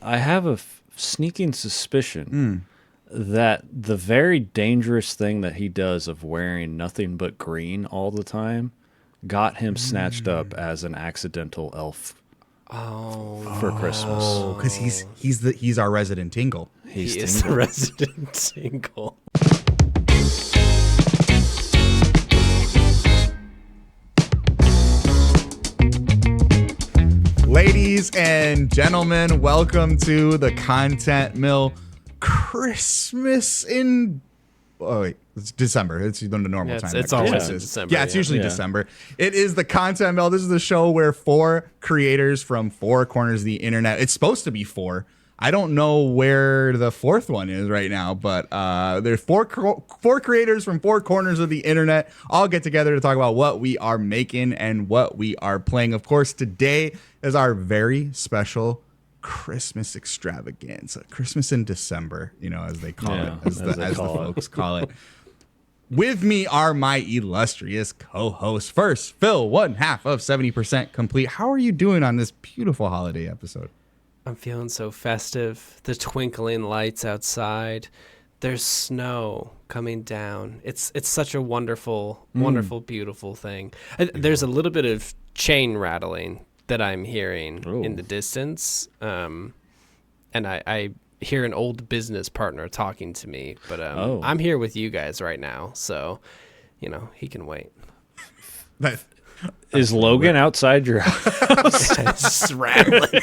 I have a sneaking suspicion that the very dangerous thing that he does of wearing nothing but green all the time got him snatched up as an accidental elf for Christmas. Oh, because he's our resident Tingle. He is the resident Jingle. Ladies and gentlemen, welcome to the Content Mill Christmas in... Oh, wait. It's December. It's the normal time. It's always in December. Yeah, it's usually December. It is the Content Mill. This is the show where four creators from four corners of the internet. It's supposed to be four. I don't know where the fourth one is right now, but there's four creators from four corners of the internet all get together to talk about what we are making and what we are playing. Of course, today is our very special Christmas extravaganza. Christmas in December, as they call it, as the folks call it. With me are my illustrious co-hosts. First, Phil, one half of 70% complete. How are you doing on this beautiful holiday episode? I'm feeling so festive. The twinkling lights outside. There's snow coming down. It's such a wonderful, beautiful thing. There's a little bit of chain rattling that I'm hearing in the distance. And I hear an old business partner talking to me. But I'm here with you guys right now. So, he can wait. Is Logan outside your house? It's rattling.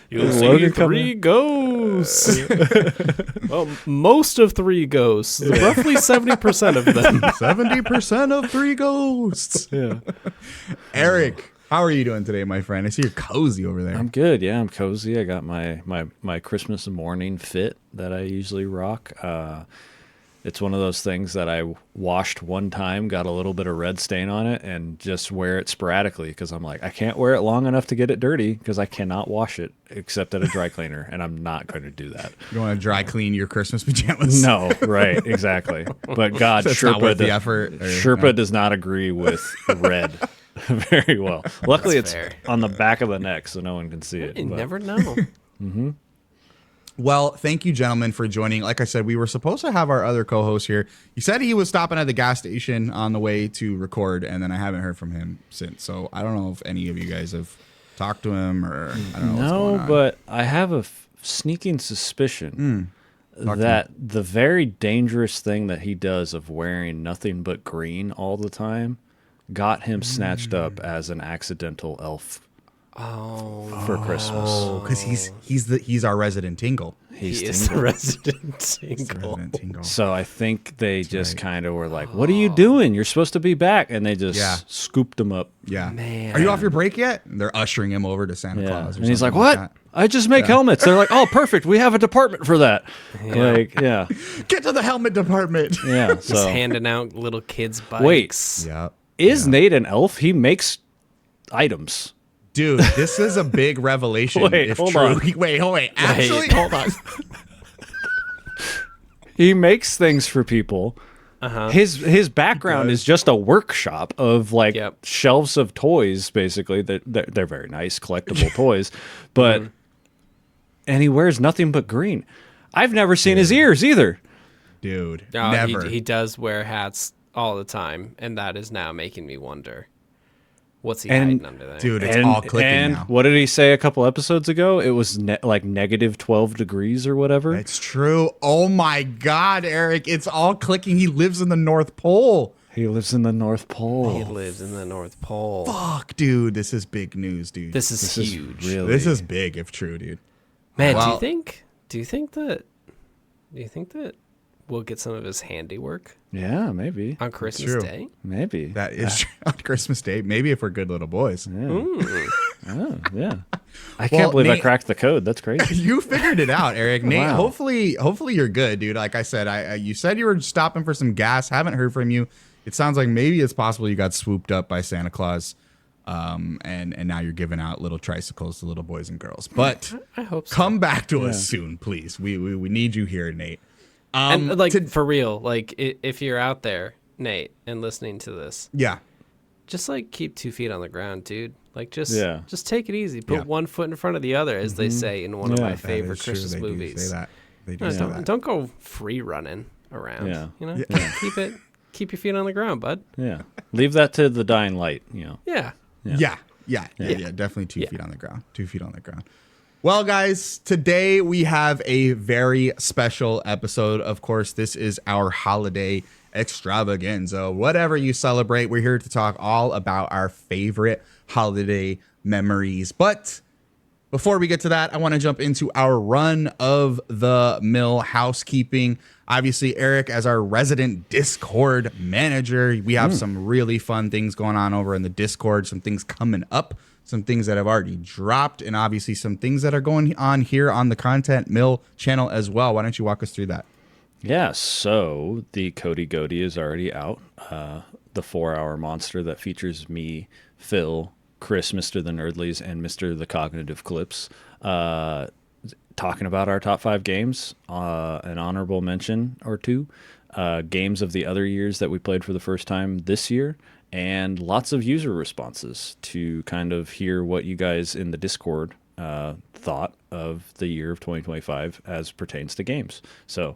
You'll see three ghosts. Well, most of three ghosts. Roughly 70% of them. 70% of three ghosts. Yeah. Eric, how are you doing today, my friend? I see you're cozy over there. I'm good. Yeah, I'm cozy. I got my Christmas morning fit that I usually rock. It's one of those things that I washed one time, got a little bit of red stain on it, and just wear it sporadically because I'm like, I can't wear it long enough to get it dirty because I cannot wash it except at a dry cleaner, and I'm not going to do that. You want to dry clean your Christmas pajamas? No, right, exactly. But God, So it's not worth the effort, or- Sherpa does not agree with red very well. Luckily, That's fair. it's on the back of the neck, so no one can see it. You but- never know. Well, thank you, gentlemen, for joining. Like I said, we were supposed to have our other co-host here. He said he was stopping at the gas station on the way to record, and then I haven't heard from him since. So I don't know if any of you guys have talked to him, or I don't know what's going on. But I have a sneaking suspicion that the very dangerous thing that he does of wearing nothing but green all the time got him snatched up as an accidental elf for Christmas. Oh, because he's our resident Tingle. He is the resident Tingle. So I think they just kind of were like, "What are you doing? You're supposed to be back," and they just scooped him up. Yeah. Man. Are you off your break yet? And they're ushering him over to Santa Claus. Or And he's like, something "What? that. I just make helmets." They're like, "Oh, perfect. We have a department for that." Like, yeah, Get to the helmet department. yeah. Just So handing out little kids' bikes. Yeah. is Nate an elf? He makes items. Dude, this is a big revelation. Wait, if hold true. on. Wait. Actually, hold on. He makes things for people. His background is just a workshop of shelves of toys, basically. They're very nice, collectible toys, but and he wears nothing but green. I've never seen his ears either. Dude, No, never. He does wear hats all the time, and that is now making me wonder. What's he hiding under there? Dude, it's all clicking and now. what did he say a couple episodes ago? It was negative 12 degrees or whatever. It's true. Oh my God, Eric. It's all clicking. He lives in the North Pole. He lives in the North Pole. He lives in the North Pole. Fuck, dude. This is big news, dude. This is huge. Really? This is big if true, dude. Man, Well- do you think that we'll get some of his handiwork Yeah, maybe. on Christmas true. Day? Maybe. That is true. On Christmas Day. Maybe if we're good little boys. Oh, yeah. I Well, can't believe I Nate- cracked the code. That's crazy. You figured it out, Eric. Nate, Wow. hopefully you're good, dude. Like I said, you said you were stopping for some gas. Haven't heard from you. It sounds like maybe it's possible you got swooped up by Santa Claus. And now you're giving out little tricycles to little boys and girls. But I hope so. come back to us soon, please. We need you here, Nate. And for real, if you're out there, Nate, and listening to this, Yeah. just keep 2 feet on the ground, dude. Like just take it easy. Put one foot in front of the other, as they say in one of my favorite Christmas movies. They do say that. Don't go free running around. Yeah. You know, keep your feet on the ground, bud. Yeah. Leave that to the dying light, you know. Yeah. Yeah. Definitely 2 feet on the ground. 2 feet on the ground. Well, guys, today we have a very special episode. Of course, this is our holiday extravaganza. Whatever you celebrate, we're here to talk all about our favorite holiday memories. But before we get to that, I want to jump into our run of the mill housekeeping. Obviously, Eric, as our resident Discord manager, we have some really fun things going on over in the Discord, some things coming up, some things that have already dropped, and obviously some things that are going on here on the Content Mill channel as well. Why don't you walk us through that? Yeah, so the Cody Goaty is already out. The 4-hour monster that features me, Phil, Chris, Mr. the Nerdlies, and Mr. the Cognitive Clips, talking about our top 5 games, an honorable mention or two, games of the other years that we played for the first time this year, and lots of user responses to kind of hear what you guys in the Discord thought of the year of 2025 as pertains to games. So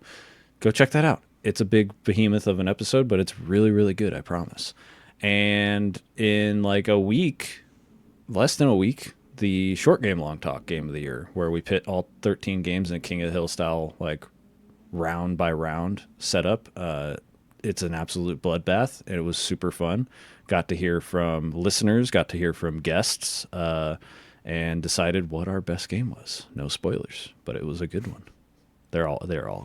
go check that out. It's a big behemoth of an episode, but it's really, really good, I promise. And in like a week, less than a week, the short game long talk game of the year, where we pit all 13 games in a King of the Hill style, like round by round setup. It's an absolute bloodbath. It was super fun. Got to hear from listeners, got to hear from guests, and decided what our best game was. No spoilers, but it was a good one. They're all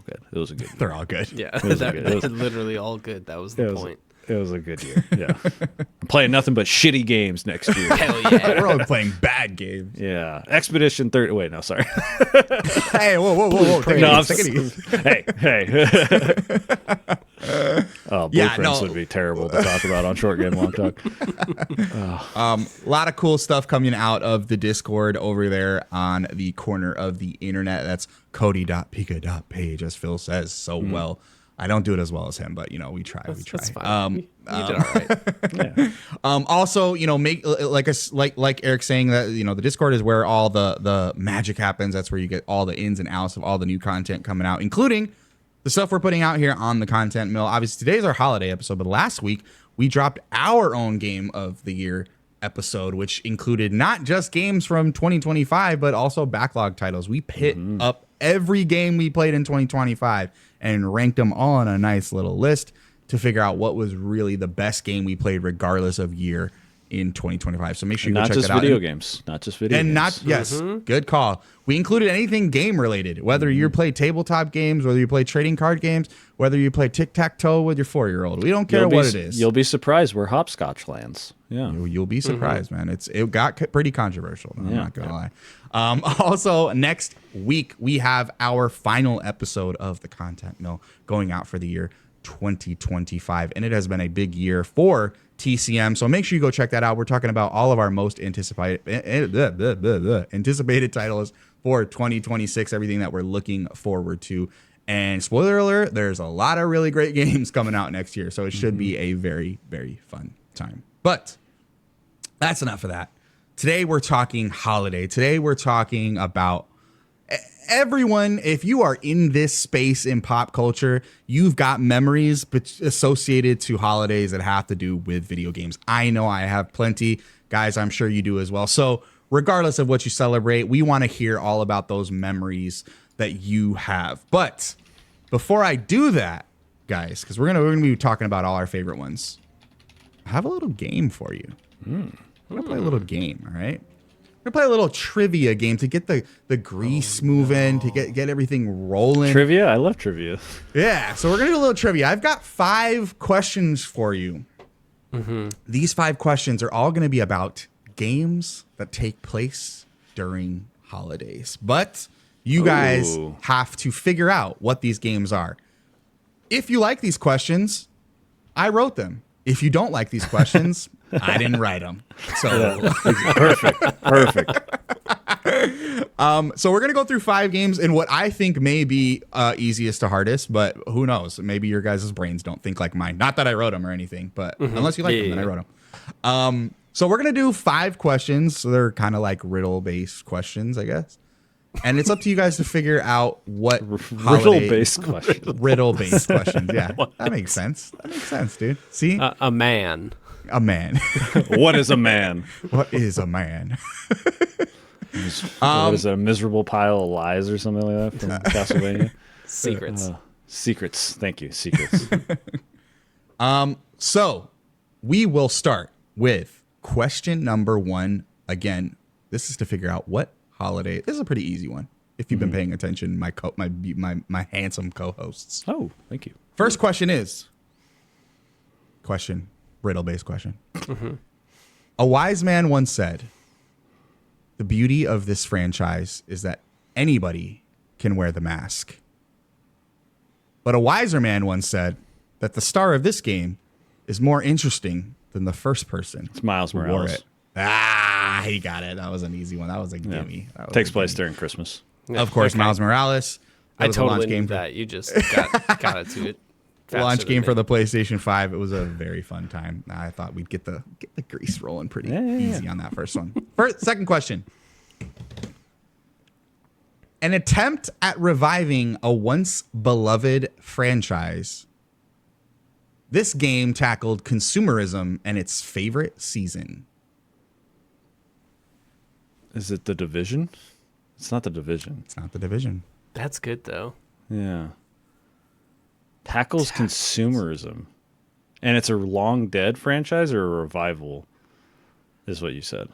good. It was a good. They're all good. Yeah, they're literally all good. That was the point. It was a good year. Yeah, I'm playing nothing but shitty games next year. Hell yeah, we're only playing bad games. Yeah, Expedition 30. Wait, no, sorry. Hey, whoa! Take it easy. Hey. Blueprints would be terrible to talk about on short game long talk. A lot of cool stuff coming out of the Discord over there on the corner of the internet. That's cody.pika.page, as Phil says so well. I don't do it as well as him, but we try. That's fine. You did all right. Yeah. Also, make like Eric saying that the Discord is where all the magic happens. That's where you get all the ins and outs of all the new content coming out, including the stuff we're putting out here on the Content Mill. Obviously, today's our holiday episode, but last week we dropped our own game of the year episode, which included not just games from 2025, but also backlog titles. We pit up every game we played in 2025 and ranked them all on a nice little list to figure out what was really the best game we played regardless of year in 2025. So make sure you go check it out. Not just video games. Good call. We included anything game related, whether you play tabletop games, whether you play trading card games, whether you play tic-tac-toe with your 4-year-old. We don't care what it is. You'll be surprised where hopscotch lands. Yeah. You'll be surprised, man. It got pretty controversial. I'm not going to lie. Also, next week, we have our final episode of the Content Mill going out for the year 2025. And it has been a big year for TCM. So make sure you go check that out. We're talking about all of our most anticipated titles for 2026, everything that we're looking forward to. And spoiler alert, there's a lot of really great games coming out next year. So it should be a very, very fun time. But that's enough of that. Today we're talking holiday. Today we're talking about everyone. If you are in this space in pop culture, you've got memories associated to holidays that have to do with video games. I know I have plenty. Guys, I'm sure you do as well. So regardless of what you celebrate, we want to hear all about those memories that you have. But before I do that, guys, because we're gonna be talking about all our favorite ones, I have a little game for you. We're gonna play a little game, all right? We're gonna play a little trivia game to get the grease moving, to get everything rolling. Trivia? I love trivia. Yeah, so we're gonna do a little trivia. I've got 5 questions for you. These 5 questions are all gonna be about games that take place during holidays. But you guys have to figure out what these games are. If you like these questions, I wrote them. If you don't like these questions, I didn't write them. So Perfect. So we're gonna go through 5 games in what I think may be easiest to hardest, but who knows? Maybe your guys' brains don't think like mine. Not that I wrote them or anything, but unless you like them, then I wrote them. So we're going to do 5 questions. So they're kind of like riddle-based questions, I guess. And it's up to you guys to figure out what Riddle-based questions. Riddle-based questions. Yeah, that makes sense. That makes sense, dude. See? A man. A man. What is a man? What is a man? What is it, a miserable pile of lies or something like that from Castlevania? Secrets. Secrets. Thank you. Secrets. So we will start with question number 1. Again, this is to figure out what holiday. This is a pretty easy one. If you've been paying attention, my handsome co-hosts. Oh, thank you. First question is riddle-based question. A wise man once said, "The beauty of this franchise is that anybody can wear the mask." But a wiser man once said that the star of this game is more interesting than the first person. It's Miles who wore Morales. it. He got it. That was an easy one. That was a gimme. That was Takes a place gimme. during Christmas. Of course, Okay. Miles Morales. That I was a launch totally knew game that. You just got it to it. launch faster game than for me. the PlayStation 5. It was a very fun time. I thought we'd get the grease rolling pretty easy on that first one. Second question. An attempt at reviving a once beloved franchise. This game tackled consumerism and its favorite season. Is it The Division? It's not The Division. It's not The Division. That's good though. Yeah. Tackles consumerism. And it's a long dead franchise or a revival, is what you said.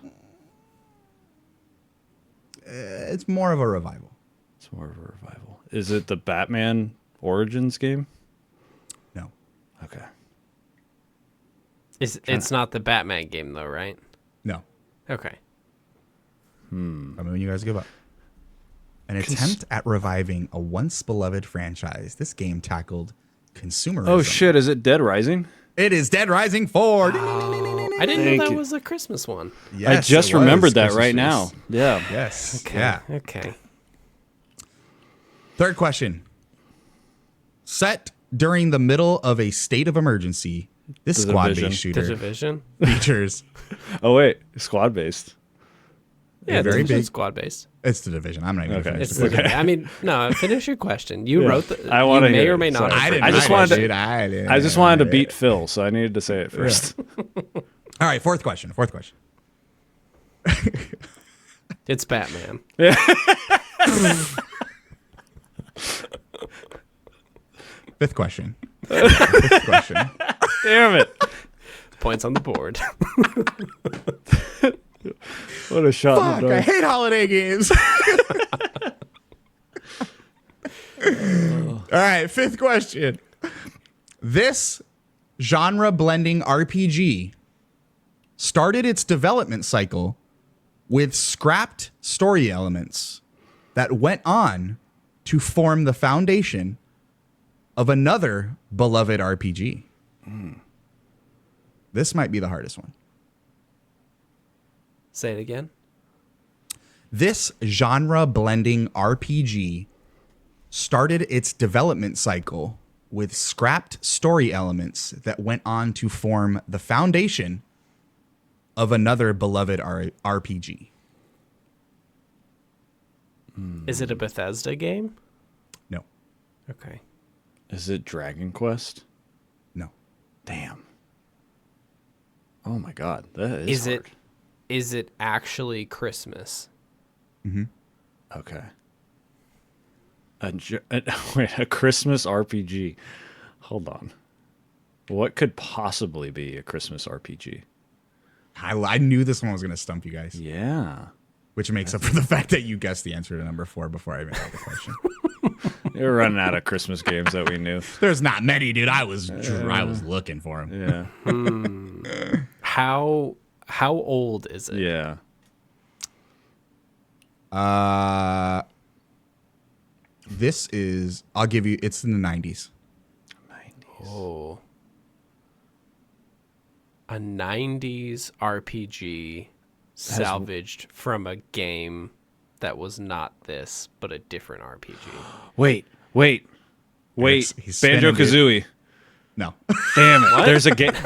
It's more of a revival. It's more of a revival. Is it the Batman Origins game? No. Okay. It's not the Batman game though, right? No. Okay. I mean, when you guys give up. An attempt at reviving a once beloved franchise. This game tackled consumerism. Oh shit, is it Dead Rising? It is Dead Rising 4. I didn't know Thank that you. was a Christmas one. I Yes, just it was remembered that Christmas right trees. now. Yeah. Yes. Okay. Yeah. Okay. Third question. Set during the middle of a state of emergency, this The squad-based Division. The shooter Division. features. Oh wait, squad based. Yeah, very very big. squad based. It's the Division. I'm not even Okay. going to It's finish the, the question. I mean, no. Finish your question. You wrote the. I wanna you may hear or it. may not. Sorry. have I didn't. I just write wanted it, to- dude. I I just wanted to beat Phil, so I needed to say it first. All right, fourth question. It's Batman. Fifth question. Fifth question. Damn it. Points on the board. What a shot Fuck, in the I dark. hate holiday games. All right, fifth question. This genre blending RPG started its development cycle with scrapped story elements that went on to form the foundation of another beloved RPG. This might be the hardest one. Say it again. This genre blending RPG started its development cycle with scrapped story elements that went on to form the foundation of another beloved RPG. Is it a Bethesda game? No, Okay. Is it Dragon Quest? no. Damn. Oh my god, that Is hard. is it actually Christmas? Okay. Wait, a Christmas RPG. Hold on. What could possibly be a Christmas RPG? I knew this one was going to stump you guys, Yeah. which makes up for the fact that you guessed the answer to number 4 before I even got the question. We're running out of Christmas games that we knew. There's not many, dude. I was looking for them. Yeah. How old is it? Yeah. This is, I'll give you, it's in the 90s. Oh. A 90s RPG salvaged from a game that was not this, but a different RPG. Wait. He's spinning, Banjo Kazooie. No. Damn it!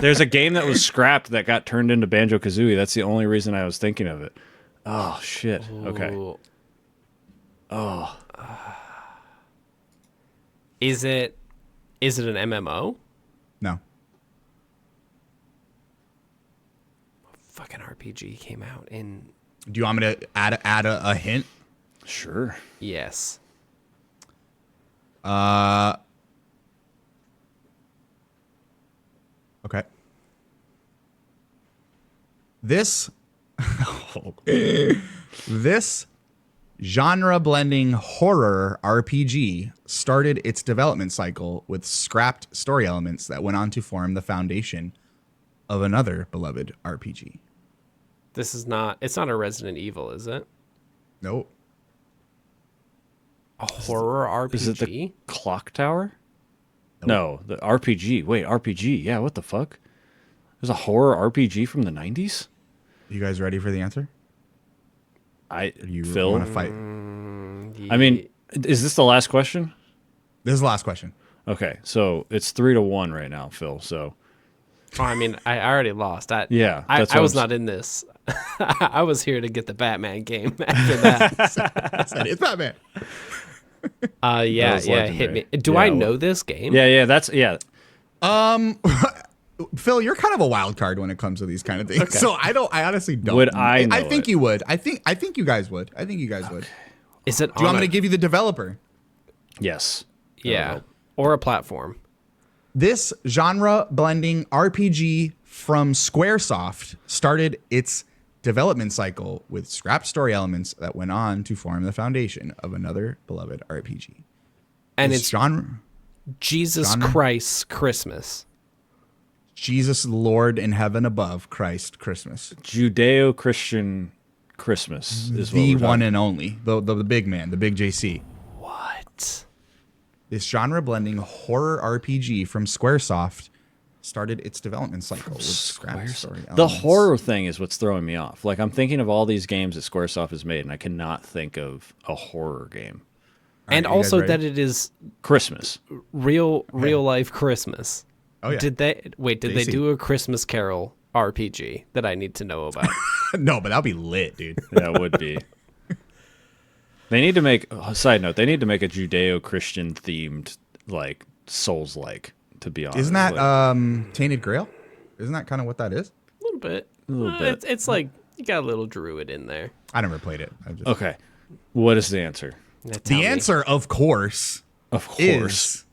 There's a game that was scrapped that got turned into Banjo Kazooie. That's the only reason I was thinking of it. Oh shit. Okay. Ooh. Oh, Is it an MMO? No. Fucking RPG came out in. Do you want me to add a hint? sure. Yes. Okay. This this genre blending horror RPG started its development cycle with scrapped story elements that went on to form the foundation of another beloved RPG. This is not. It's not a Resident Evil, is it? Nope. A horror RPG. Is it the Clock Tower? No, the RPG. Wait, RPG. Yeah, what the fuck? There's a horror RPG from the 90s? You guys ready for the answer? Phil? Want to fight? I mean, is this the last question? This is the last question. Okay, so it's 3-1 right now, Phil. So Oh, I mean, I already lost. yeah, I what was I'm not in this. I was here to get the Batman game after that. I said it's Batman. was Hit me. legendary. Do Yeah, I well- know this game? yeah. Phil, you're kind of a wild card when it comes to these kind of things. So I honestly don't. Would I know I think it? you would. I think you guys would. I think you guys would. Is it? Do you want me to give you the developer? Yes. Yeah, or a platform. This genre blending RPG from Squaresoft started its development cycle with scrapped story elements that went on to form the foundation of another beloved RPG. And This it's genre Jesus genre? Christ Christmas. Jesus Lord in heaven above Christ Christmas. Judeo-Christian Christmas is what The we're one talking. and only. The big man, the big JC. What? This genre blending horror RPG from Squaresoft started its development cycle with scrapped story elements. The horror thing is what's throwing me off. Like I'm thinking of all these games that Squaresoft has made, and I cannot think of a horror game. And you guys also ready? that it is Christmas. real life Christmas. Oh yeah. Did they Daisy. do a Christmas Carol RPG that I need to know about? No, but that'll be lit, dude. That would be. They need to make. Side note: they need to make a Judeo-Christian themed, like Souls-like. To be honest, Isn't that Like, Tainted Grail? Isn't that kind of what that is? A little bit. A little bit. It's like you got a little druid in there. I never played it. okay? What is the answer? Now tell The me. answer, of course, Of course. is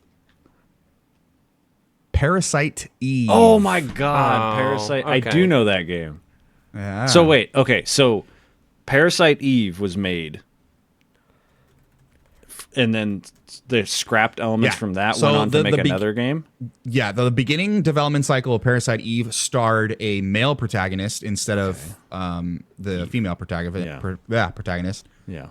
Parasite Eve. Oh my God, Oh, Parasite! I okay. do know that game. Yeah. So wait, okay, so Parasite Eve was made, and then the scrapped elements Yeah. from that So went on to the make big- another game. Yeah, the beginning development cycle of Parasite Eve starred a male protagonist instead of the female protagonist. Yeah. Protagonist. Yeah.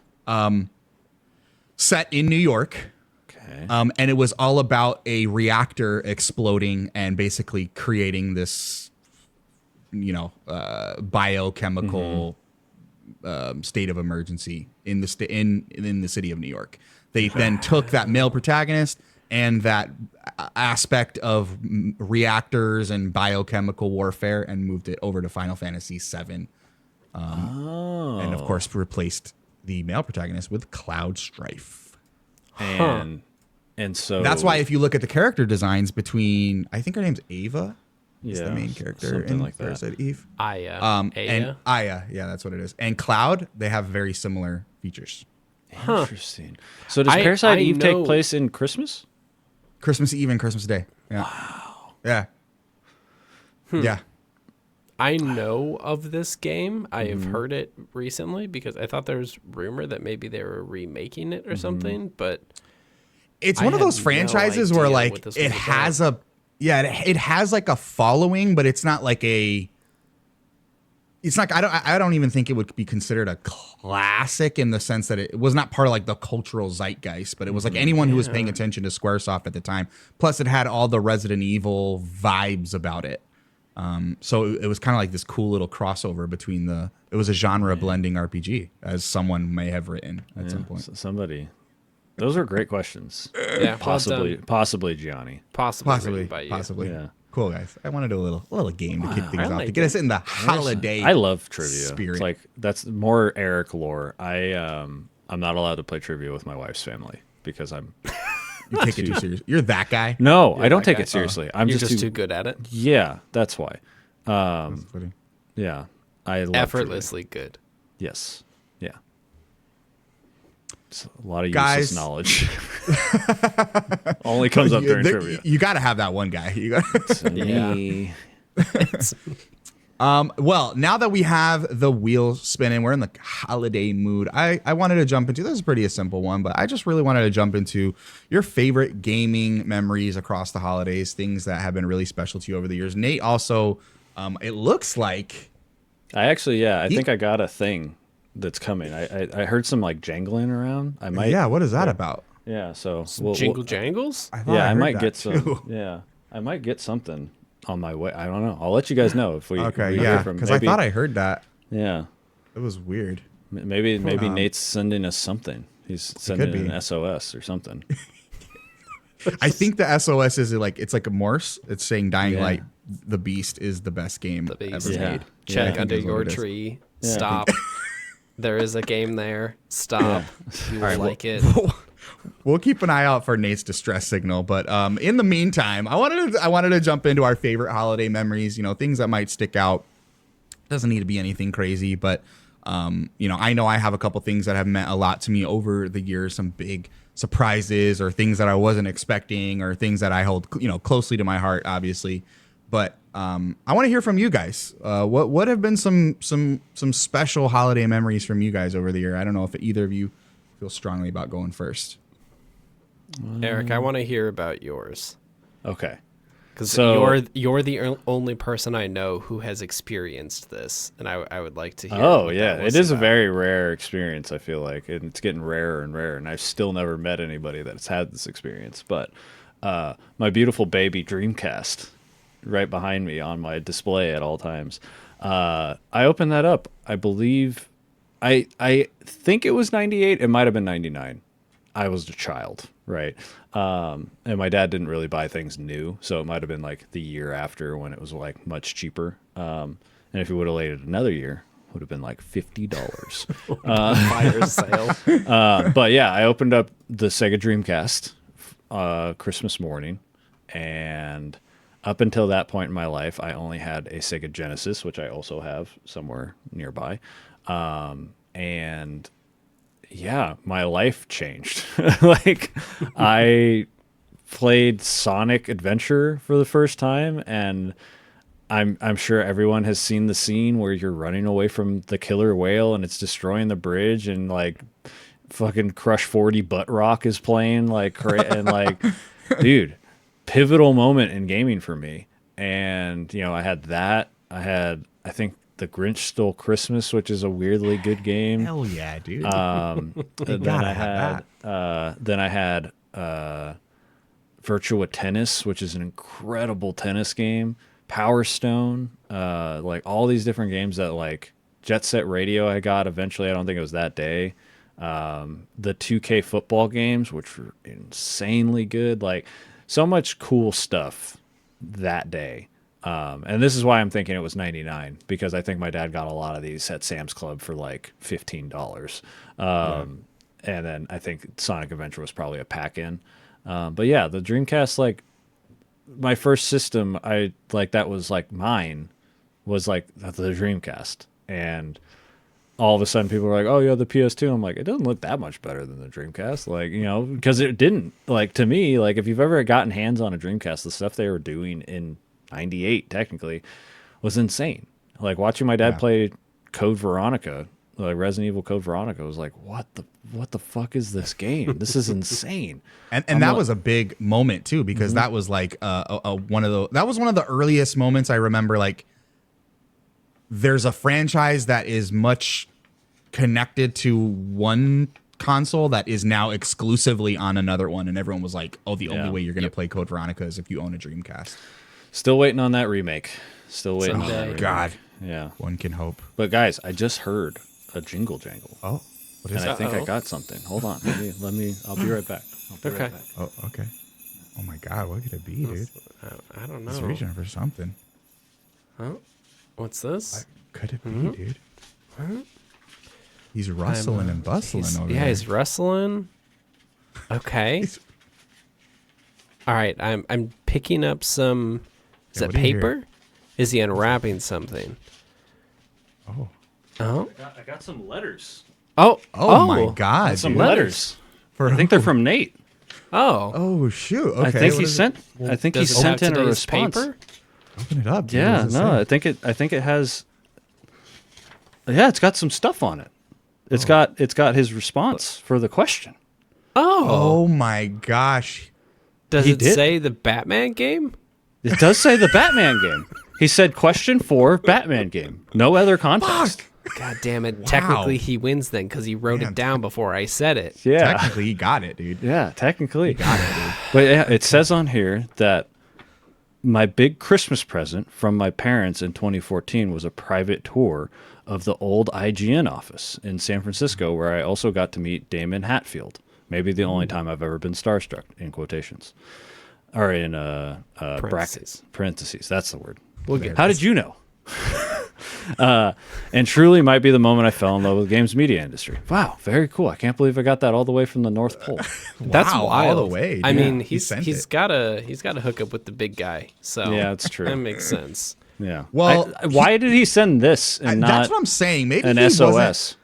Set in New York. Okay. And it was all about a reactor exploding and basically creating this, biochemical state of emergency in the in the city of New York. They then took that male protagonist and that aspect of reactors and biochemical warfare and moved it over to Final Fantasy VII, and of course replaced the male protagonist with Cloud Strife. And so That's why if you look at the character designs between, I think her name's Ava, is the Yeah, main character something in like that. Parasite Eve. Aya. And Aya, yeah, that's what it is. And Cloud, they have very similar features. Interesting. So does I Parasite Eve know- take place in Christmas? Christmas Eve and Christmas Day. Yeah. Wow. Yeah. Yeah. I know of this game. I have Mm-hmm. heard it recently because I thought there was rumor that maybe they were remaking it or Mm-hmm. something. But It's I one of had those no franchises where idea like what this it was has it has like a following, but it's not like it's not, I don't even think it would be considered a classic in the sense that it was not part of like the cultural zeitgeist, but it was like anyone who was paying attention to Squaresoft at the time. Plus it had all the Resident Evil vibes about it. So it was kind of like this cool little crossover between it was a genre blending RPG, as someone may have written at some point. Somebody Those are great questions. Yeah, Possibly Gianni. possibly written by you. Possibly. Yeah. Cool, guys. I want to do a little game to kick things I off, like to get us it. in the holiday. I love trivia. spirit. It's like that's more Eric lore. I'm not allowed to play trivia with my wife's family because I'm You take it too serious. You're that guy. no, I don't that take guy. it seriously. I'm You're just too good at it. Yeah, that's why. That's funny. Yeah, I love Effortlessly good. trivia. Yes. Yeah. It's a lot of Guys. useless knowledge. Only comes up during trivia. You got to have that one guy. You got. It's me. Well, now that we have the wheel spinning, we're in the holiday mood. I wanted to jump into, this is pretty a simple one, but I just really wanted to jump into your favorite gaming memories across the holidays, things that have been really special to you over the years. Nate also, it looks like. I think I got a thing that's coming. I heard some like jangling around. I might. Yeah, what is that about? Yeah, so Jingle jangles? I thought yeah, I heard might that get too. some. Yeah, I might get something on my way. I don't know. I'll let you guys know if we. Okay, we hear yeah, from- because I maybe- thought I heard that. Yeah, It was weird. maybe Nate's sending us something. He's sending be. an SOS or something. I think the SOS is it's like a Morse. It's saying Dying Yeah. Light, the Beast is the best game The beast. ever Yeah. made. Check I think under is what your it is. tree. Yeah. Stop. There is a game there. Stop. You will right, well- like it. We'll keep an eye out for Nate's distress signal, but in the meantime, I wanted to jump into our favorite holiday memories. You know, things that might stick out. Doesn't need to be anything crazy, but I know I have a couple things that have meant a lot to me over the years. Some big surprises or things that I wasn't expecting, or things that I hold closely to my heart, obviously. But I want to hear from you guys. What have been some special holiday memories from you guys over the year? I don't know if either of you feel strongly about going first. Eric, I want to hear about yours. Okay. Because So- you're the only person I know who has experienced this, and I would like to hear. Oh what yeah, that was it is a about. very rare experience. I feel like, and it's getting rarer and rarer. And I've still never met anybody that's had this experience. But my beautiful baby Dreamcast, right behind me on my display at all times. I opened that up. I believe, I think it was 98. It might have been 99. I was a child, right? And my dad didn't really buy things new, so it might have been like the year after when it was like much cheaper. And if he would have waited another year, it would have been like $50. fire sale. But yeah, I opened up the Sega Dreamcast Christmas morning, and up until that point in my life, I only had a Sega Genesis, which I also have somewhere nearby. And yeah, my life changed. Like, I played Sonic Adventure for the first time, and I'm sure everyone has seen the scene where you're running away from the killer whale and it's destroying the bridge, and like fucking Crush 40 Butt Rock is playing and like dude, pivotal moment in gaming for me. And I had that. I think The Grinch Stole Christmas, which is a weirdly good game. Hell yeah, dude. Then I had Virtua Tennis, which is an incredible tennis game. Power Stone, like all these different games that like Jet Set Radio I got eventually. I don't think it was that day. The 2K football games, which were insanely good. Like so much cool stuff that day. And this is why I'm thinking it was 99, because I think my dad got a lot of these at Sam's Club for like $15. And then I think Sonic Adventure was probably a pack in. But yeah, the Dreamcast, like my first system, that was like mine was like the Dreamcast. And all of a sudden people were like, oh yeah, the PS2. I'm like, it doesn't look that much better than the Dreamcast. Like, because it didn't. Like, to me, like if you've ever gotten hands on a Dreamcast, the stuff they were doing in 98 technically was insane. Like watching my dad play Code Veronica, like Resident Evil Code Veronica, was like, what the fuck is this game? This is insane. And that was a big moment too, because that was like one of the earliest moments I remember. Like, there's a franchise that is much connected to one console that is now exclusively on another one, and everyone was like, oh, the only way you're gonna play Code Veronica is if you own a Dreamcast. Still waiting on that remake. Still waiting on that Someday. remake. God, Yeah. one can hope. But guys, I just heard a jingle jangle. Oh, What And is I it? think I Uh-oh. got something. Hold on. Let me. I'll be right back. Okay. Oh, okay. Oh my God, what could it be, dude? I don't know. He's reaching for something. Huh? What's this? What could it be, Mm-hmm. dude? He's rustling and bustling over yeah, there. he's rustling. Okay. He's- All right, I'm picking up some. Is Yeah, that what do you hear? paper? Is he unwrapping something? Oh. Oh. I got some letters. Oh. Oh my God, Some dude. letters. For I think they're from Nate. Oh. Oh shoot. Okay. I think what he is it? sent. I think he Does it have sent in a today's response. paper? Open it up. Dude. Yeah, What does it no, say? I think it has. Yeah, it's got some stuff on it. It's got his response for the question. Oh my gosh. Does he it did. say the Batman game? It does say the Batman game. He said question 4 Batman game. No other context. God damn it. Technically, he wins then because he wrote Man, it down before I said it. Yeah. Technically, he got it, dude. Yeah, technically. Got it, dude. But yeah, it says on here that my big Christmas present from my parents in 2014 was a private tour of the old IGN office in San Francisco, where I also got to meet Damon Hatfield. Maybe the only time I've ever been starstruck, in quotations. Or in brackets. Parentheses. That's the word. We'll get How did you know? And truly might be the moment I fell in love with the games media industry. Wow, very cool. I can't believe I got that all the way from the North Pole. That's Wow, wild. all the way, I dude. mean, He sent he's it. got a hook up with the big guy. So Yeah, it's true. That makes sense. Yeah. Well, why did he send this and that's not what I'm saying. Maybe an he SOS?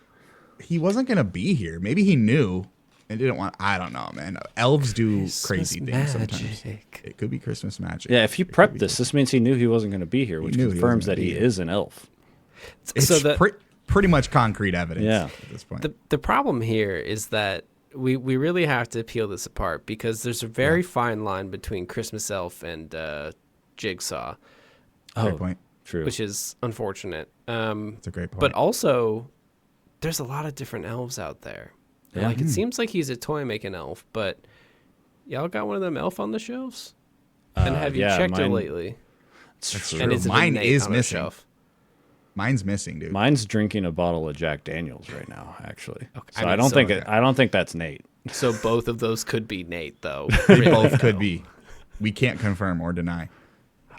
He wasn't gonna be here. Maybe he knew and didn't want. I don't know, man. Elves do crazy things sometimes. magic. It could be Christmas magic. Yeah, if he prepped this means he knew he wasn't going to be here, which knew he confirms wasn't that gonna he be here. is an elf. It's So the- pretty much concrete evidence. Yeah. At this point. The problem here is that we really have to peel this apart because there's a very fine line between Christmas elf and jigsaw, Great point. True. which is unfortunate. That's a great point. But also, there's a lot of different elves out there. Yeah. Like it seems like he's a toy making elf, but y'all got one of them elf on the shelves? And have you yeah, checked it mine- lately? It's That's true. true. And is it Mine innate is on a missing. shelf? Mine's missing, dude. Mine's drinking a bottle of Jack Daniels right now, actually. Okay, So I I, mean, don't so- think I don't think that's Nate. So both of those could be Nate, though. They Really. both could be. We can't confirm or deny.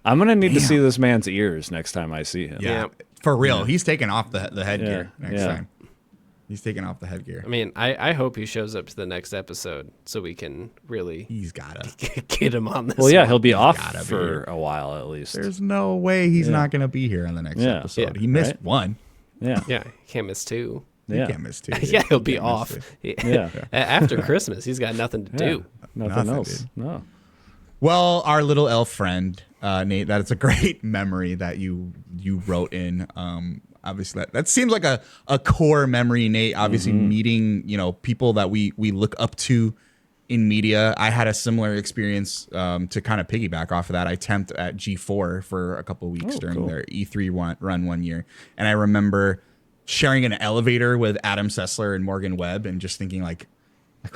I'm gonna need to Damn. see this man's ears next time I see him. Yeah, Yeah. for real. He's taking off the headgear Yeah, next yeah. time. He's taking off the headgear. I mean, I hope he shows up to the next episode so we can really He's gotta. get him on this. Well, yeah, one. he'll be off gotta be for here. a while at least. There's no way he's Yeah. not gonna be here on the next Yeah. episode. Yeah. He missed Right? one. Yeah. Yeah, can't miss two. He Yeah. can't miss two. Yeah, he'll He be can't miss off. two. Yeah. After Christmas, he's got nothing to Yeah. do. Nothing Nothing, else. dude. No. Well, our little elf friend, Nate, that is a great memory that you wrote in. Obviously, that seems like a core memory, Nate. Obviously, meeting people that we look up to in media. I had a similar experience to kind of piggyback off of that. I temped at G4 for a couple of weeks Oh, during cool. their E3 run one year, and I remember sharing an elevator with Adam Sessler and Morgan Webb, and just thinking like,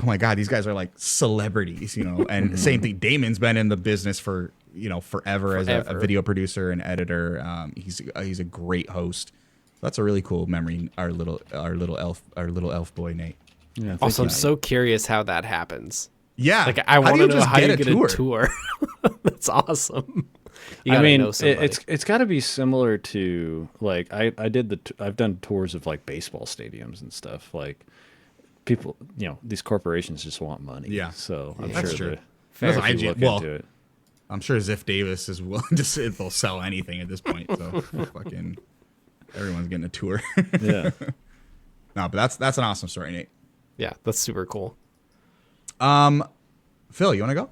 oh my God, these guys are like celebrities, And same thing, Damon's been in the business for forever as a Forever. video producer and editor. He's a great host. That's a really cool memory. Our little elf boy Nate. Yeah. Also, I'm thank you. so curious how that happens. Yeah, Like, I How want do to know just how you get a tour. That's awesome. You I gotta mean, know somebody. it's got to be similar to like I've done tours of like baseball stadiums and stuff. Like people, these corporations just want money. Yeah. So I'm That's sure true. they That's if you IG look well, into it. I'm sure Ziff Davis is willing to say they'll sell anything at this point. So fucking everyone's getting a tour. Yeah. No, but that's an awesome story, Nate. Yeah, that's super cool. Phil, you want to go?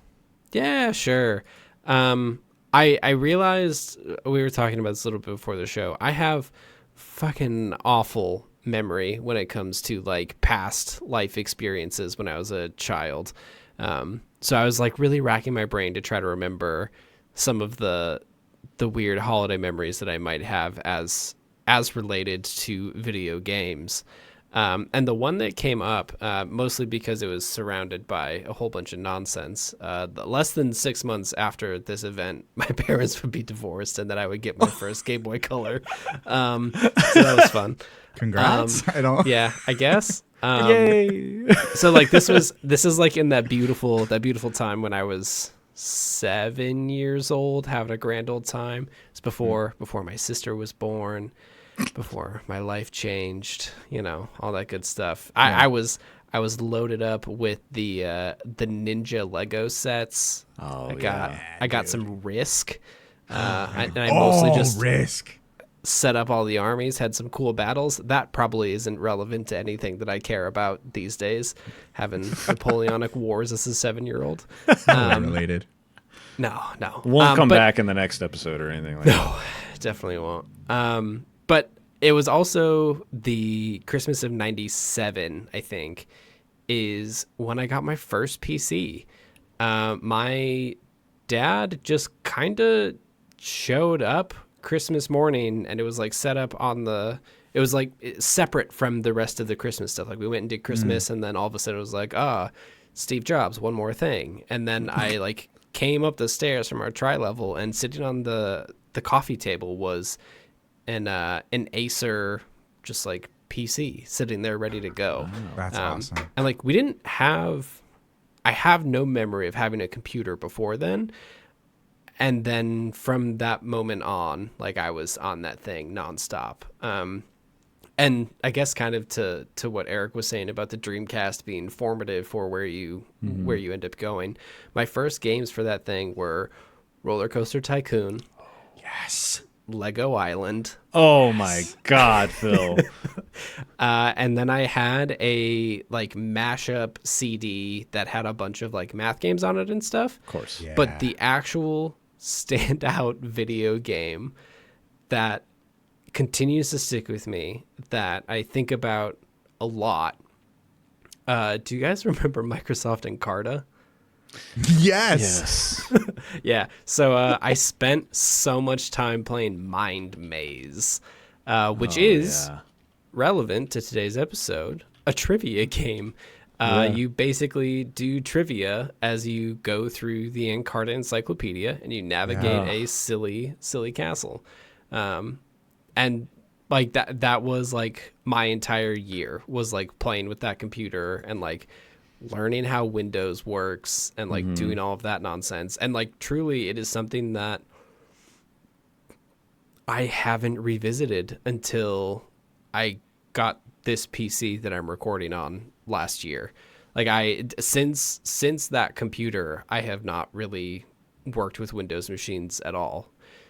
Yeah, sure. I realized we were talking about this a little bit before the show. I have fucking awful memory when it comes to like past life experiences when I was a child. So I was like really racking my brain to try to remember some of the weird holiday memories that I might have as related to video games. And the one that came up, mostly because it was surrounded by a whole bunch of nonsense, less than 6 months after this event, my parents would be divorced and then I would get my first Game Boy Color. So that was fun. Congrats. I don't. Yeah, I guess. Yay! So like this is like in that beautiful time when I was 7 years old, having a grand old time. It's before my sister was born, before my life changed, all that good stuff. I was loaded up with the Ninja Lego sets. Oh, I got some Risk, and I mostly just Risk. set up all the armies, had some cool battles. That probably isn't relevant to anything that I care about these days, having Napoleonic Wars as a 7-year-old. Related. No. Won't come back in the next episode or anything like that. No, definitely won't. But it was also the Christmas of 97, I think, is when I got my first PC. My dad just kind of showed up Christmas morning, and it was like set up it was like separate from the rest of the Christmas stuff. Like we went and did Christmas, and then all of a sudden it was like, Steve Jobs, one more thing. And then I like came up the stairs from our tri-level, and sitting on the coffee table was an Acer, just like PC sitting there ready to go. That's awesome. And like I have no memory of having a computer before then. And then from that moment on, like I was on that thing nonstop. And I guess kind of to what Eric was saying about the Dreamcast being formative for where you end up going. My first games for that thing were Roller Coaster Tycoon. Yes. Lego Island. Oh my God, Phil. And then I had a like mashup CD that had a bunch of like math games on it and stuff. Of course. Yeah. But the actual standout video game that continues to stick with me, that I think about a lot. Do you guys remember Microsoft Encarta? Yes. Yeah. So I spent so much time playing Mind Maze, which is relevant to today's episode, a trivia game. You basically do trivia as you go through the Encarta Encyclopedia, and you navigate a silly castle. And like that was like my entire year was like playing with that computer and like learning how Windows works and like doing all of that nonsense. And like truly it is something that I haven't revisited until I got this PC that I'm recording on last year. Like since that computer, I have not really worked with Windows machines at all.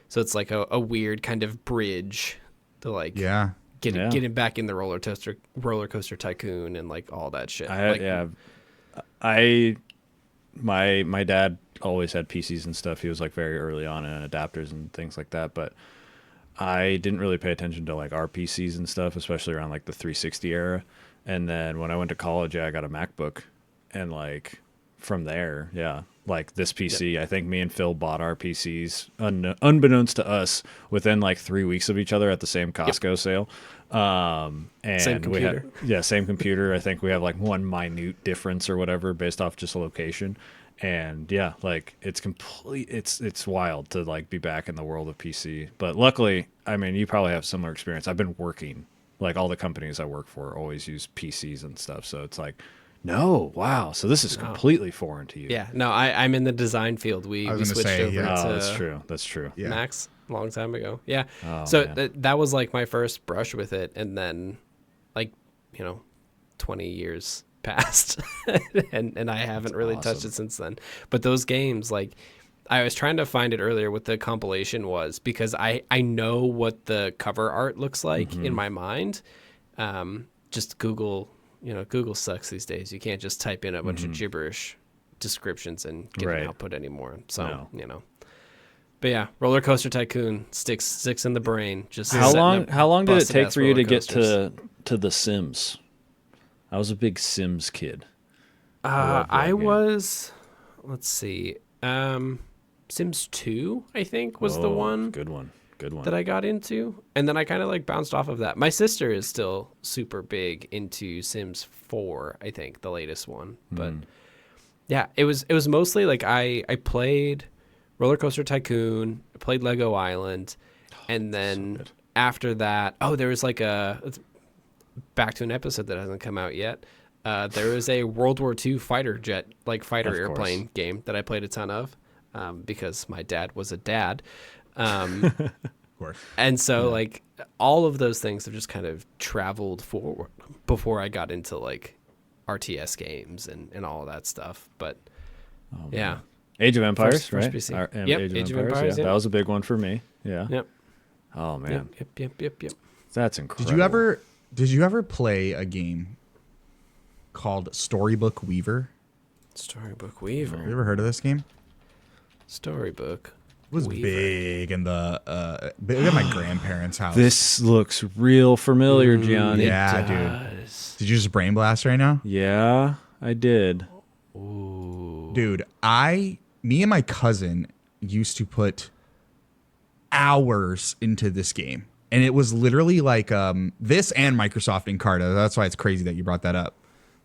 So it's like a weird kind of bridge to like getting back in the roller coaster tycoon and like all that shit. My dad always had PCs and stuff. He was like very early on in adapters and things like that, but I didn't really pay attention to like our PCs and stuff, especially around like the 360 era. And then when I went to college, I got a MacBook, and like from there, like this PC, I think me and Phil bought our PCs unbeknownst to us within like 3 weeks of each other at the same Costco sale. And same computer. Same computer. I think we have like one minute difference or whatever based off just a location. And like it's wild to like be back in the world of PC. But luckily, I mean, you probably have similar experience. I've been working, like all the companies I work for always use PCs and stuff. So it's like, no, wow. So this is completely foreign to you. Yeah, no, I'm in the design field. We switched over to that's true. Yeah. Macs a long time ago. Yeah. Oh, So man. that was like my first brush with it. And then like, 20 years passed and I haven't really touched it since then. But those games, like I was trying to find it earlier what the compilation was, because I know what the cover art looks like in my mind. Just Google, Google sucks these days. You can't just type in a bunch of gibberish descriptions and get an output anymore. So, But yeah, Roller Coaster Tycoon sticks in the brain. Just how long did it take for you to get coasters. to The Sims? I was a big Sims kid. I was, let's see, Sims 2, I think, was the one. Good one. That I got into, and then I kind of like bounced off of that. My sister is still super big into Sims 4, I think, the latest one. But yeah, it was mostly like I played Roller Coaster Tycoon, I played Lego Island, and then after that, there was like back to an episode that hasn't come out yet. There is a World War II fighter jet, like fighter airplane game that I played a ton of because my dad was a dad. Of course. And so like all of those things have just kind of traveled forward before I got into like RTS games and all of that stuff. But yeah. Age of Empires, First right? PC. Yep, Age of Empires, yeah. yeah. That was a big one for me. Yeah. Yep. Oh man. Yep. That's incredible. Did you ever play a game called Storybook Weaver? Storybook Weaver. Have you ever heard of this game? Storybook. It was Weaver. big in the big at my grandparents' house. This looks real familiar, Gianni. Yeah, dude. Did you just brain blast right now? Yeah, I did. Dude, me and my cousin used to put hours into this game. And it was literally like this and Microsoft Encarta. That's why it's crazy that you brought that up.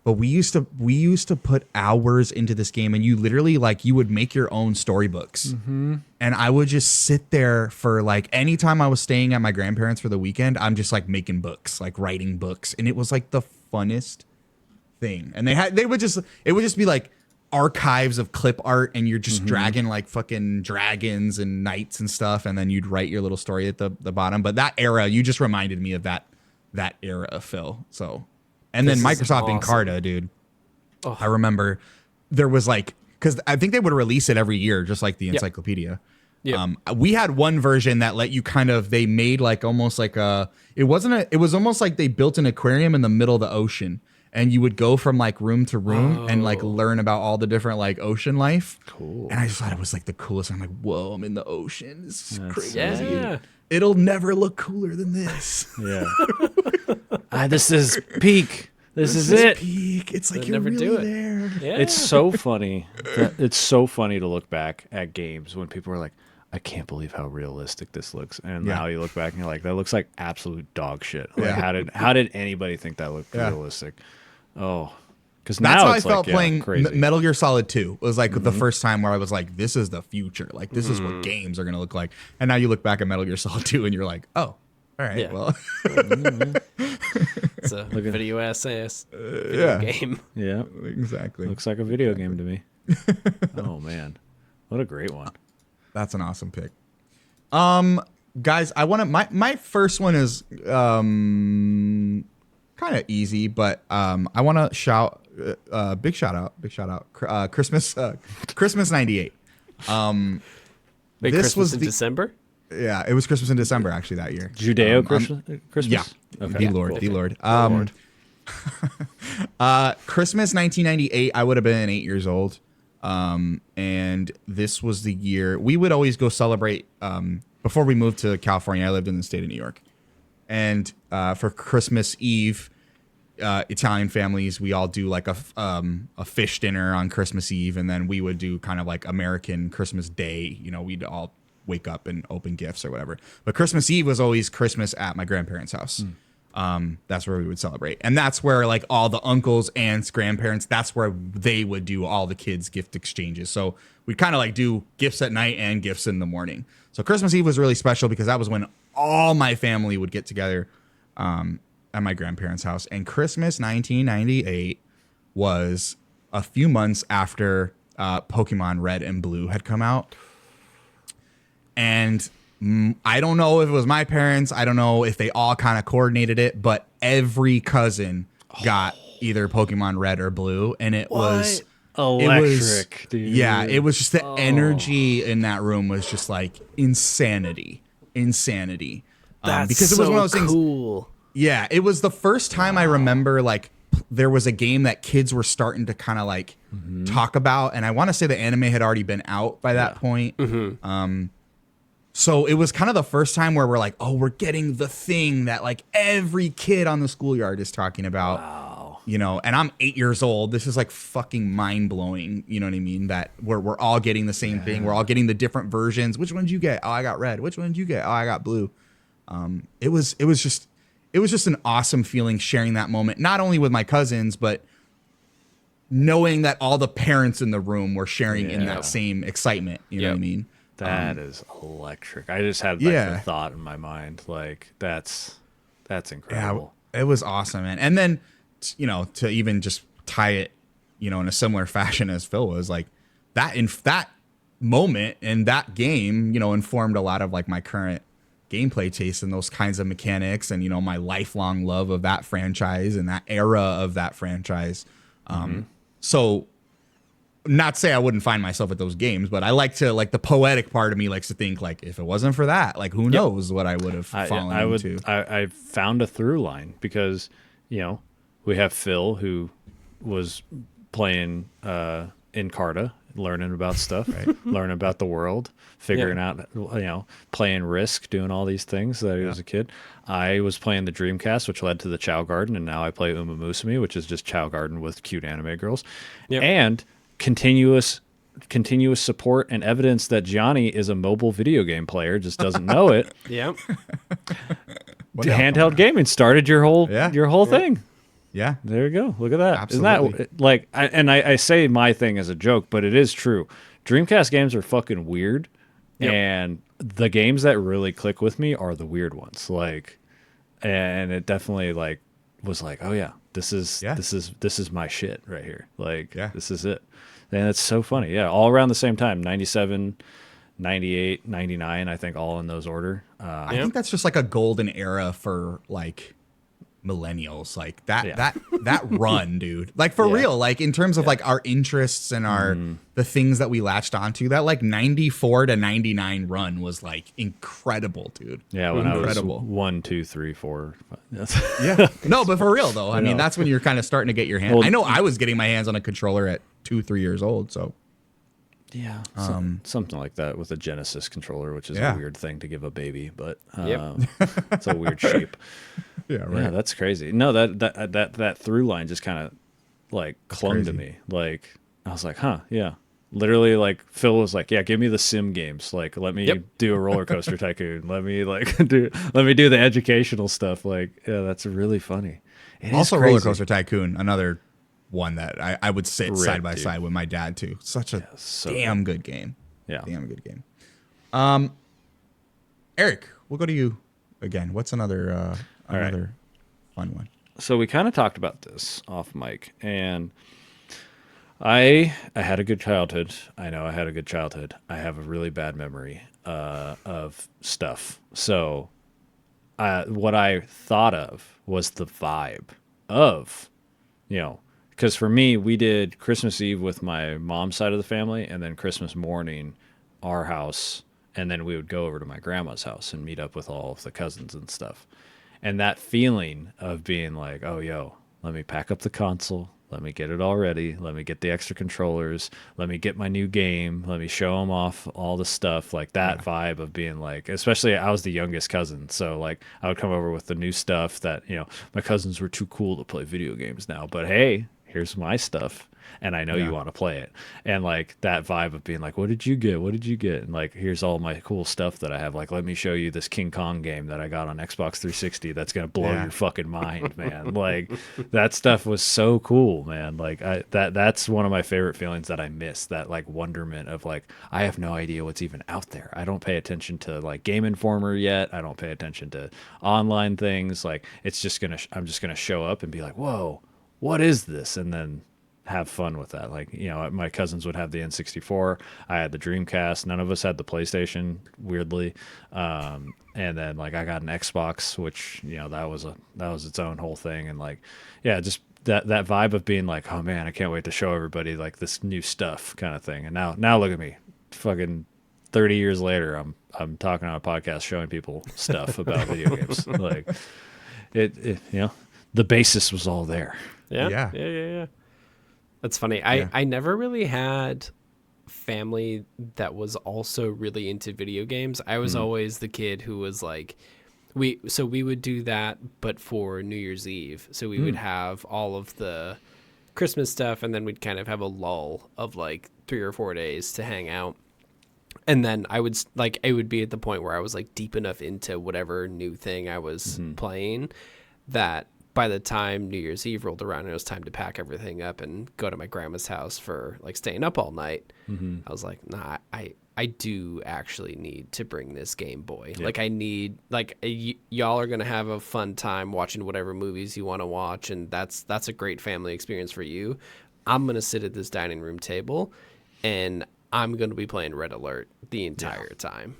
But we used to put hours into this game, and you literally like you would make your own storybooks. Mm-hmm. And I would just sit there for like anytime I was staying at my grandparents for the weekend, I'm just like making books, like writing books, and it was like the funnest thing. And it would just be like archives of clip art, and you're just dragging like fucking dragons and knights and stuff, and then you'd write your little story at the bottom. But that era, you just reminded me of that era, Phil. So, and then Microsoft awesome. Encarta, dude. Oh. I remember there was like, because I think they would release it every year, just like the encyclopedia. Yep. We had one version that let you they made like almost like it was almost like they built an aquarium in the middle of the ocean. And you would go from like room to room and like learn about all the different like ocean life. Cool. And I just thought it was like the coolest. I'm like, whoa, I'm in the ocean. This is crazy. Yeah. It'll never look cooler than this. Yeah. This is peak. This is it. Peak. It's like you're never really do it. there. Yeah. It's so funny. It's so funny to look back at games when people are like, I can't believe how realistic this looks. And now you look back and you're like, that looks like absolute dog shit. Like, how did anybody think that looked realistic? Oh, because now That's how I it's felt like, playing crazy. Metal Gear Solid 2. It was like the first time where I was like, this is the future. Like, this is what games are going to look like. And now you look back at Metal Gear Solid 2 and you're like, oh, all right, Yeah. well. It's a video ass game. Yeah, Exactly. looks like a video game to me. Oh man, what a great one. That's an awesome pick. Guys, I want to, my first one is kind of easy, but I want to shout, big shout out, Christmas 98. Wait, This Christmas was in the- December? Yeah, it was Christmas in December actually that year. Judeo Christmas. Yeah. Okay. The Lord, cool. the Lord. Lord. Christmas 1998, I would have been 8 years old. And this was the year we would always go celebrate, before we moved to California. I lived in the state of New York. And for Christmas Eve, Italian families, we all do like a fish dinner on Christmas Eve, and then we would do kind of like American Christmas Day. You know, we'd all wake up and open gifts or whatever. But Christmas Eve was always Christmas at my grandparents' house. That's where we would celebrate, and that's where like all the uncles, aunts, grandparents, that's where they would do all the kids' gift exchanges. So we'd kind of like do gifts at night and gifts in the morning. So Christmas Eve was really special because that was when all my family would get together at my grandparents' house. And Christmas 1998 was a few months after Pokemon Red and Blue had come out. And I don't know if it was my parents. I don't know if they all kind of coordinated it, but every cousin got either Pokemon Red or Blue. And it was Electric, dude. Yeah, it was just the energy in that room was just like insanity. That's because it was one of those things. Cool. Yeah, it was the first time I remember like there was a game that kids were starting to kind of like talk about, and I want to say the anime had already been out by that point. So it was kind of the first time where we're like, oh, we're getting the thing that like every kid on the schoolyard is talking about. Wow. You know, and I'm 8 years old. This is like fucking mind blowing. You know what I mean? That we're all getting the same thing. We're all getting the different versions. Which one did you get? Oh, I got red. Which one did you get? Oh, I got blue. It was just an awesome feeling sharing that moment, not only with my cousins, but knowing that all the parents in the room were sharing in that same excitement. You know what I mean? That is electric. I just had like the thought in my mind, like that's incredible. It was awesome, man. And then, to even just tie it, in a similar fashion as Phil was, like that moment and that game, informed a lot of like my current gameplay taste and those kinds of mechanics and, my lifelong love of that franchise and that era of that franchise. So not say I wouldn't find myself at those games, but I like to, like, the poetic part of me likes to think, like, if it wasn't for that, like, who knows what I would have fallen into. I found a through line because, we have Phil who was playing Encarta, learning about stuff, learning about the world, figuring out, playing Risk, doing all these things that he was a kid. I was playing the Dreamcast, which led to the Chow Garden, and now I play Uma Musume, which is just Chow Garden with cute anime girls. And continuous support and evidence that Gianni is a mobile video game player, just doesn't know it. Yep. Handheld gaming started your whole thing. Yeah. There you go. Look at that. Absolutely. Isn't that like, I say my thing as a joke, but it is true. Dreamcast games are fucking weird. And the games that really click with me are the weird ones. Like, and it definitely like was like, oh yeah, this is my shit right here. Like, this is it. And it's so funny. Yeah. All around the same time, 97, 98, 99, I think all in those order. I think that's just like a golden era for like millennials, like that run, dude, like for real, like in terms of like our interests and our the things that we latched onto, that like 94 to 99 run was like incredible, dude. When incredible. I was 1, 2, 3, 4 no, but for real though, I mean, that's when you're kind of starting to get your hand. I know I was getting my hands on a controller at 2-3 years old, so something like that with a Genesis controller, which is a weird thing to give a baby, but it's a weird shape. Yeah, that's crazy. No, that through line just kind of like clung to me. Like I was like, literally, like Phil was like, give me the sim games. Like, let me do a roller coaster tycoon. Let me do the educational stuff. Like, that's really funny. Also, Roller Coaster Tycoon, another one that I would sit side by side with my dad too. Such a damn good game. Yeah, damn good game. Eric, we'll go to you again. What's another fun one? So we kind of talked about this off mic, and I had a good childhood. I know I had a good childhood. I have a really bad memory of stuff. So what I thought of was the vibe of, because for me, we did Christmas Eve with my mom's side of the family, and then Christmas morning, our house, and then we would go over to my grandma's house and meet up with all of the cousins and stuff. And that feeling of being like, oh, let me pack up the console. Let me get it all ready. Let me get the extra controllers. Let me get my new game. Let me show them off all the stuff. Like that vibe of being like, especially I was the youngest cousin. So like I would come over with the new stuff that, my cousins were too cool to play video games now. But hey, here's my stuff. And I know you want to play it. And like that vibe of being like, what did you get? What did you get? And like, here's all my cool stuff that I have. Like, let me show you this King Kong game that I got on Xbox 360 that's going to blow your fucking mind, man. Like that stuff was so cool, man. Like that's one of my favorite feelings that I miss, that like wonderment of like, I have no idea what's even out there. I don't pay attention to like Game Informer yet. I don't pay attention to online things. Like I'm just going to show up and be like, whoa, what is this? And then have fun with that. Like, my cousins would have the N64. I had the Dreamcast. None of us had the PlayStation, weirdly. And then like I got an Xbox, which, that was its own whole thing. And like, just that vibe of being like, oh man, I can't wait to show everybody like this new stuff kind of thing. And now look at me, fucking 30 years later, I'm talking on a podcast showing people stuff about video games. Like it, the basis was all there. Yeah. That's funny. I never really had family that was also really into video games. I was always the kid who was like, we would do that, but for New Year's Eve. So we would have all of the Christmas stuff, and then we'd kind of have a lull of like 3 or 4 days to hang out. And then I would like, it would be at the point where I was like deep enough into whatever new thing I was playing that by the time New Year's Eve rolled around and it was time to pack everything up and go to my grandma's house for like staying up all night, I was like, nah, I do actually need to bring this Game Boy. Yep. Like I need, like y'all are going to have a fun time watching whatever movies you want to watch. And that's a great family experience for you. I'm going to sit at this dining room table and I'm going to be playing Red Alert the entire time.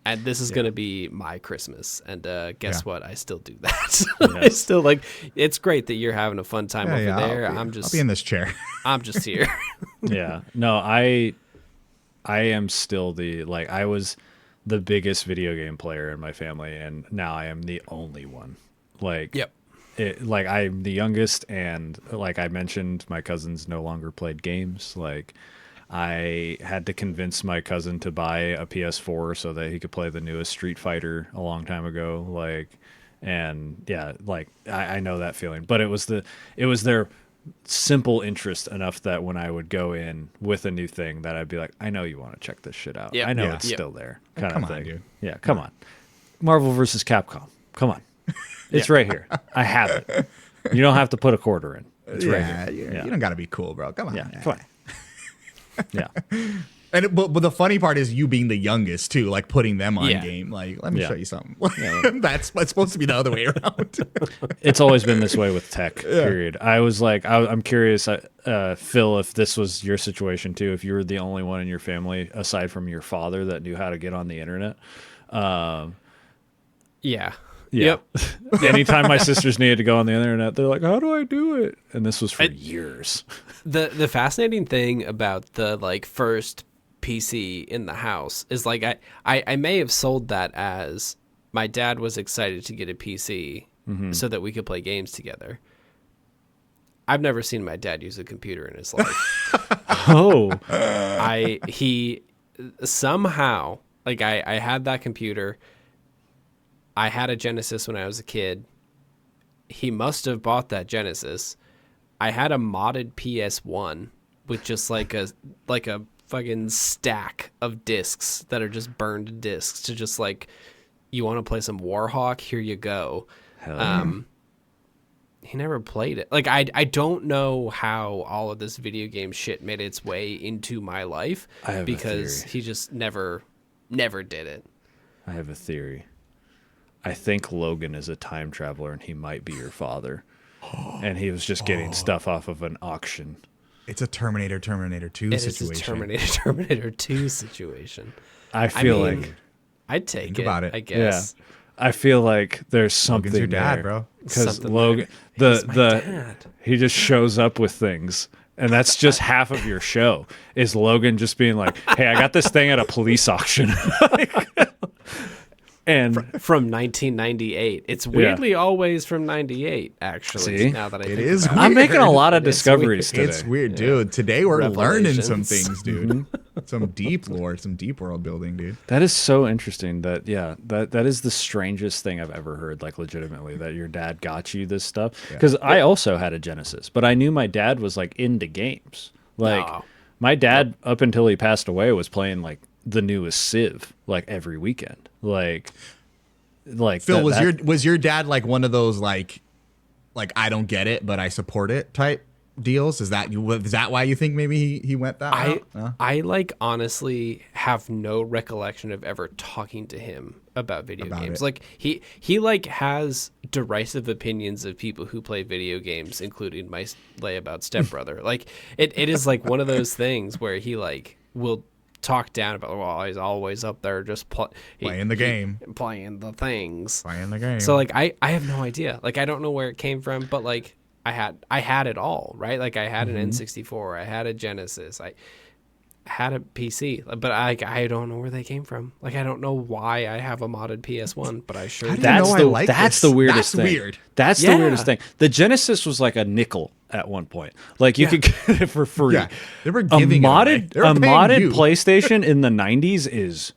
And this is going to be my Christmas. And guess what? I still do that. I still like, it's great that you're having a fun time over there. I'll be in this chair. I'm just here. Yeah. No, I am still I was the biggest video game player in my family, and now I am the only one. Like, yep. I'm the youngest, and like I mentioned, my cousins no longer played games. Like, I had to convince my cousin to buy a PS4 so that he could play the newest Street Fighter a long time ago. Like, and yeah, like I know that feeling, but it was their simple interest enough that when I would go in with a new thing that I'd be like, I know you want to check this shit out. Yep. I know Yeah. it's still there. Kind Come of on, thing. dude. Yeah, come on. Marvel versus Capcom. Come on. It's right here. I have it. You don't have to put a quarter in. It's right here. You don't got to be cool, bro. Come on. Yeah, come on. Yeah. But the funny part is you being the youngest too, like putting them on game. Like, let me Yeah. show you something. That's supposed to be the other way around. It's always been this way with tech, period. I was like, I'm curious, Phil, if this was your situation too, if you were the only one in your family, aside from your father, that knew how to get on the internet. Yeah. Yeah. Yep. Anytime my sisters needed to go on the internet, they're like, how do I do it? And this was for years. The fascinating thing about the like first PC in the house is like I may have sold that as my dad was excited to get a PC so that we could play games together. I've never seen my dad use a computer in his life. Oh. He somehow, like I had that computer. I had a Genesis when I was a kid. He must have bought that Genesis. I had a modded PS1 with just like a fucking stack of discs that are just burned discs to just like, you want to play some Warhawk? Here you go. Hell yeah. He never played it. Like I don't know how all of this video game shit made its way into my life because he just never did it. I have a theory. I think Logan is a time traveler and he might be your father. And he was just getting stuff off of an auction. It's a Terminator 2 It situation. is a Terminator 2 situation. I feel like I'd take Think it, about it. I guess. yeah. I feel like there's something Logan's your dad, there. bro. Because Something Logan, He's my dad. he just shows up with things, and that's just half of your show. Is Logan just being like, "Hey, I got this thing at a police auction," and From 1998. It's weirdly always from 98, actually. See? Now that I It think is about I'm making a lot of It is discoveries today. It's weird, dude. Today we're learning some Revelations. things, dude. Mm-hmm. Some deep lore, some deep world building, dude. That is so interesting. That is the strangest thing I've ever heard. Like legitimately, that your dad got you this stuff. Because I also had a Genesis, but I knew my dad was like into games. Like Oh. my dad, up until he passed away, was playing like the newest Civ like every weekend. Like Phil, was your dad like one of those like I don't get it, but I support it type deals? Is that why you think maybe he went that route? No? I like honestly have no recollection of ever talking to him about video games. it. Like he like has derisive opinions of people who play video games, including my layabout stepbrother. Like it is like one of those things where he like will talk down about, well, he's always up there just Playing the game. playing the things. Playing the game. So like I have no idea. Like I don't know where it came from, but like I had it all, right? Like I had an N64, I had a Genesis, I had a PC, but I don't know where they came from. Like I don't know why I have a modded PS1, but I sure How do do. you know I like that's this? the weirdest That's thing. weird. That's Yeah. the weirdest thing. The Genesis was like a nickel at one point. Like you could get it for free. Yeah, they were giving it away. They were a paying modded you. PlayStation in the 90s is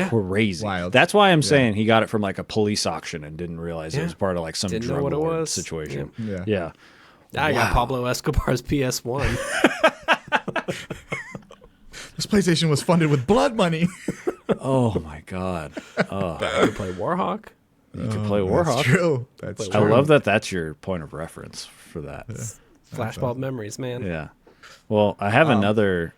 crazy. Wild. That's why I'm saying he got it from like a police auction and didn't realize it was part of like some Didn't know drug what it lord was. situation. Yeah. Yeah. I got Pablo Escobar's PS1. This PlayStation was funded with blood money. Oh my god. I could play Warhawk. You could play Warhawk. That's true. That's I true. love that. That's your point of reference for that. Flashbulb memories, man. Yeah. Well, I have another.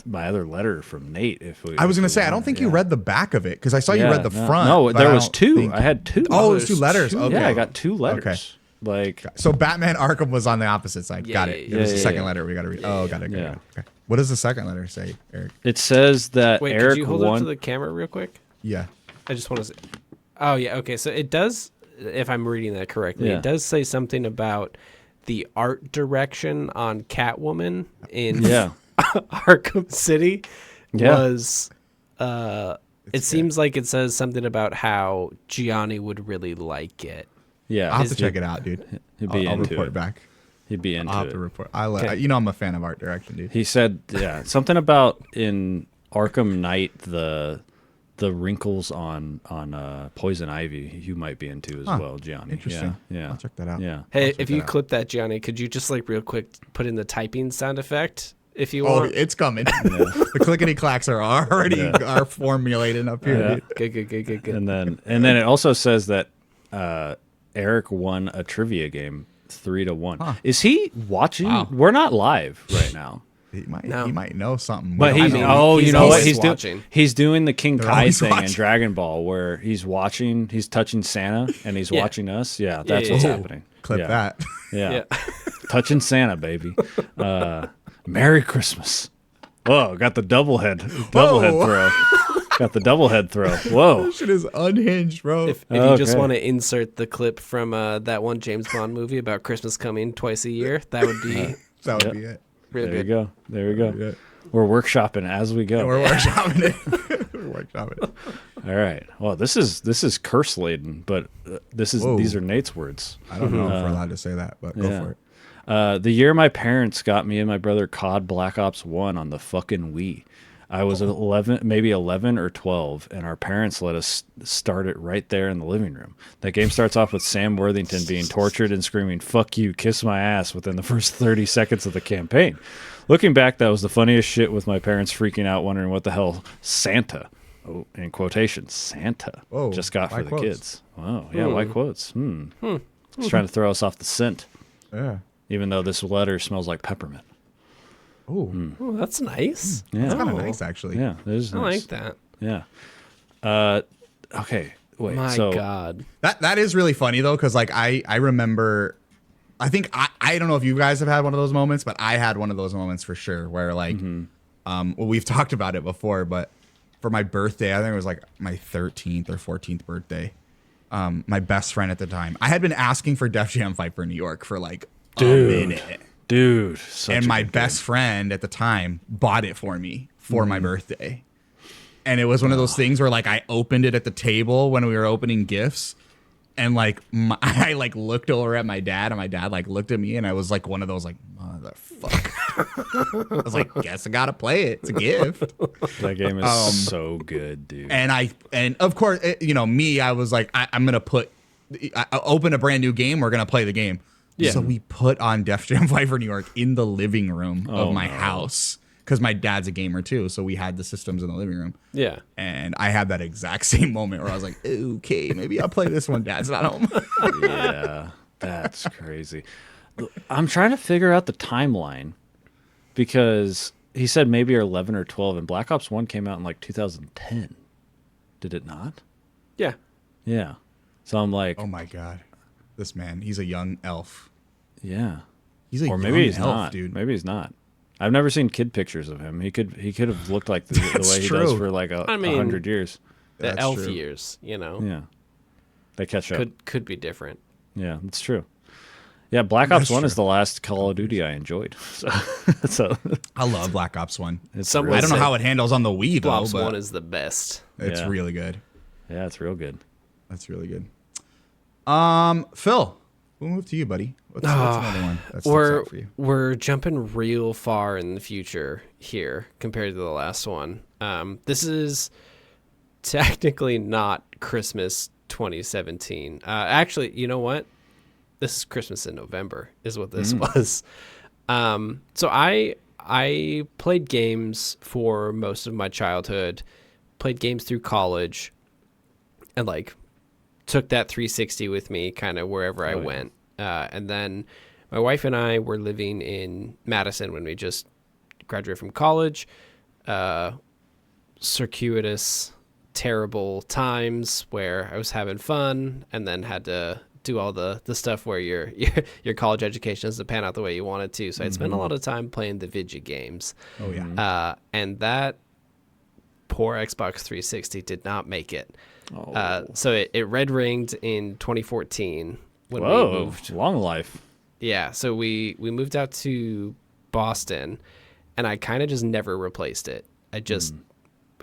My other letter from Nate. I was going to say, I don't think you read the back of it because I saw you read the front. No, but there I was don't two. think- I had two. Oh, it was two letters. Okay. Yeah, I got two letters. Okay. Like, So Batman Arkham was on the opposite side. Yeah, Got yeah, it. yeah, It was the yeah, second yeah. letter we got to read. Yeah, Got it. yeah. Okay. What does the second letter say, Eric? it says that Wait, Eric could you hold up won. to the camera real quick? Yeah. I just want to say. Oh, yeah. Okay. So it does, if I'm reading that correctly, Yeah. it does say something about the art direction on Catwoman in Yeah. Arkham City Yeah. was. It seems like it says something about how Gianni would really like it. Yeah. I'll have to check it out, dude. He'd be I'll into report it. back. He'd be into I'll have it. to report. Okay. You know I'm a fan of art direction, dude. He said, yeah, something about in Arkham Knight the wrinkles on Poison Ivy you might be into as well, Gianni. Interesting. Yeah. I'll check that out. Yeah. Hey, check if you that out. clip that, Gianni, could you just like real quick put in the typing sound effect if you Oh, want? it's coming. The clickety clacks are already are formulated up here, Yeah. dude. Good. And then it also says that Eric won a trivia game 3-1. Is he watching? Wow. We're not live right now. He might No. know something. But We he's don't know. he's you know what always he's doing? watching. He's doing the King They're Kai always thing in watching. Dragon Ball, where he's watching, he's touching Santa, and he's Yeah. watching us. Yeah, that's yeah, what's yeah. happening. Clip Yeah. that. Yeah. Yeah. Touching Santa, baby. Merry Christmas. Whoa, got the double head throw. Got the double head throw. Whoa. Shit is unhinged, bro. If you just Okay. want to insert the clip from that one James Bond movie about Christmas coming twice a year, that would be that would Yep. be it. real There you good. go. There we go. Yeah. We're workshopping as we go. We're workshopping it. We're workshopping it. All right. Well, this is curse laden, but Whoa. these are Nate's words. I don't know if we're allowed to say that, but go Yeah. for it. The year my parents got me and my brother COD Black Ops 1 on the fucking Wii. I was 11 or 12, and our parents let us start it right there in the living room. That game starts off with Sam Worthington being tortured and screaming, "Fuck you, kiss my ass," within the first 30 seconds of the campaign. Looking back, that was the funniest shit, with my parents freaking out, wondering what the hell Santa, in quotations, Santa, Whoa, just got for why the quotes? kids. Wow, yeah, why quotes? He's trying to throw us off the scent, Yeah. even though this letter smells like peppermint. Oh, Oh, that's nice. Yeah. that's kind of Oh. nice, actually. Yeah, it is I nice. like that. Yeah. Okay. Wait. My so God. That is really funny though, because like I remember, I think I don't know if you guys have had one of those moments, but I had one of those moments for sure where like, well, we've talked about it before, but for my birthday, I think it was like my 13th or 14th birthday. My best friend at the time, I had been asking for Def Jam Fight for New York for like a minute. dude, such And a my good best friend at the time bought it for me for my birthday. And it was one of those things where like I opened it at the table when we were opening gifts, and like I like looked over at my dad, and my dad like looked at me, and I was like one of those like, motherfucker. I was like, guess I gotta play it. It's a gift. game. That game is so good, dude. And of course, me, I was like, I'm gonna open a brand new game. We're gonna play the game. Yeah. So we put on Def Jam Fight for New York in the living room of my house because my dad's a gamer too. So we had the systems in the living room. Yeah. And I had that exact same moment where I was like, okay, maybe I'll play this one. Dad's not home. Yeah, that's crazy. I'm trying to figure out the timeline because he said maybe you're 11 or 12, and Black Ops 1 came out in like 2010. Did it not? Yeah. Yeah. So I'm like, Oh my God. This man, he's a young elf. yeah. He's a Or young maybe he's elf, not, dude. Maybe he's not. I've never seen kid pictures of him. He could have looked like the That's way he does true. for like I mean, 100 years. The That's elf true. years, you know, Yeah. They catch up. could be different. Yeah, that's true. Yeah, Black Ops That's 1 true. is the last Call of Duty I enjoyed. So I love Black Ops 1. it's Some real, I don't know say how it handles on the Wii, though, Ops but 1 is the best. it's Yeah. really good. yeah, it's real good. That's really good. Phil, we'll move to you, buddy. What's another one that sticks We're out for you? we're jumping real far in the future here compared to the last one. This is technically not Christmas 2017. Actually, you know what? This is Christmas in November is what this was. So I played games for most of my childhood, played games through college, and like took that 360 with me kind of wherever I went. And then my wife and I were living in Madison when we just graduated from college. Circuitous, terrible times where I was having fun and then had to do all the stuff where your college education doesn't pan out the way you want it to. So I'd spend a lot of time playing the video games. Oh yeah. And that poor Xbox 360 did not make it. So it red ringed in 2014 when we moved. Long life. Yeah, so we moved out to Boston, and I kind of just never replaced it. I just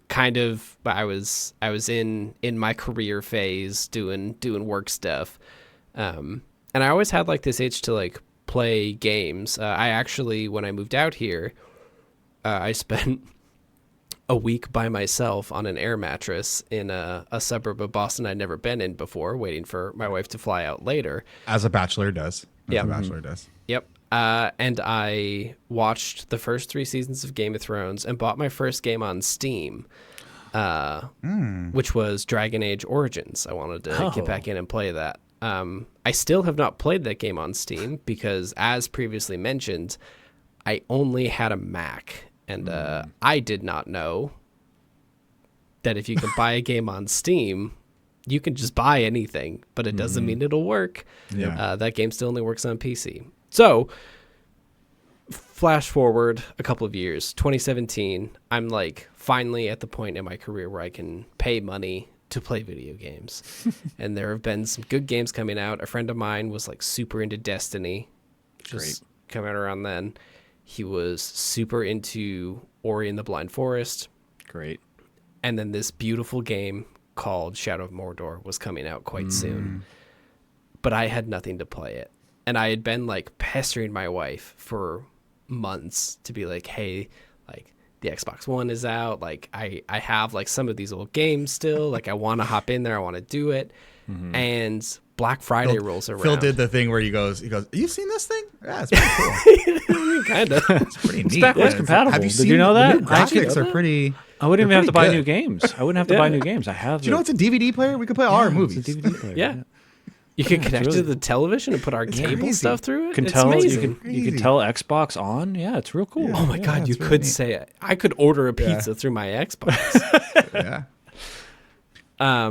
I was in my career phase doing work stuff, and I always had like this itch to like play games. I actually, when I moved out here, I spent a week by myself on an air mattress in a suburb of Boston I'd never been in before, waiting for my wife to fly out later. As a bachelor does. Yeah. A bachelor does. Yep. And I watched the first 3 seasons of Game of Thrones and bought my first game on Steam, which was Dragon Age Origins. I wanted to get back in and play that. I still have not played that game on Steam because, as previously mentioned, I only had a Mac. And I did not know that if you can buy a game on Steam, you can just buy anything, but it doesn't mean it'll work. Yeah. That game still only works on PC. So, flash forward a couple of years, 2017, I'm like finally at the point in my career where I can pay money to play video games. And there have been some good games coming out. A friend of mine was like super into Destiny, just coming out around then. He was super into Ori and the Blind Forest. Great. And then this beautiful game called Shadow of Mordor was coming out quite soon. But I had nothing to play it. And I had been like pestering my wife for months to be like, hey, like the Xbox One is out. Like I have like some of these old games still. Like I want to hop in there. I want to do it. And Black Friday rolls around. Phil did the thing where he goes, you've seen this thing? Yeah, it's pretty cool. Kind of. It's pretty neat. It's backwards Yeah, compatible. Have you Did seen you know the that? new graphics are pretty. I wouldn't even have to buy new pretty games. I wouldn't have to buy new games. I have. Do you know it's a DVD player? We could play all our movies. It's a DVD player. Yeah. You can connect really- to the television and put our cable crazy. stuff through it. You can It's tell amazing. you can tell Xbox on. Yeah, it's real cool. Oh my God, it's you really could neat. say it. I could order a pizza through my Xbox. Yeah.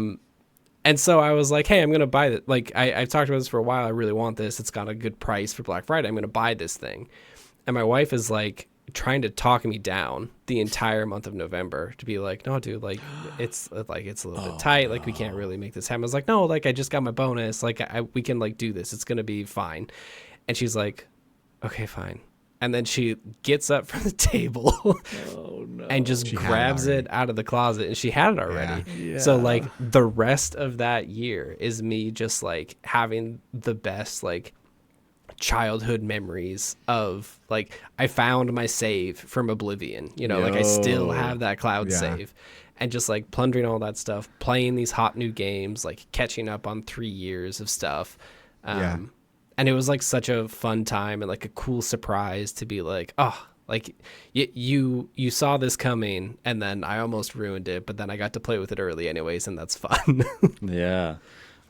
And so I was like, hey, I'm going to buy it. Like, I've talked about this for a while. I really want this. It's got a good price for Black Friday. I'm going to buy this thing. And my wife is like trying to talk me down the entire month of November to be like, no, dude, like, it's a little bit tight. Like, we can't really make this happen. I was like, no, like, I just got my bonus. Like, we can, like, do this. It's going to be fine. And she's like, okay, fine. And then she gets up from the table and just grabs it out of the closet, and she had it already. Yeah. So like the rest of that year is me just like having the best like childhood memories of like I found my save from Oblivion, you know, like I still have that cloud save, and just like plundering all that stuff, playing these hot new games, like catching up on 3 years of stuff. And it was like such a fun time and like a cool surprise to be like, oh, like you saw this coming, and then I almost ruined it, but then I got to play with it early anyways, and that's fun. Yeah.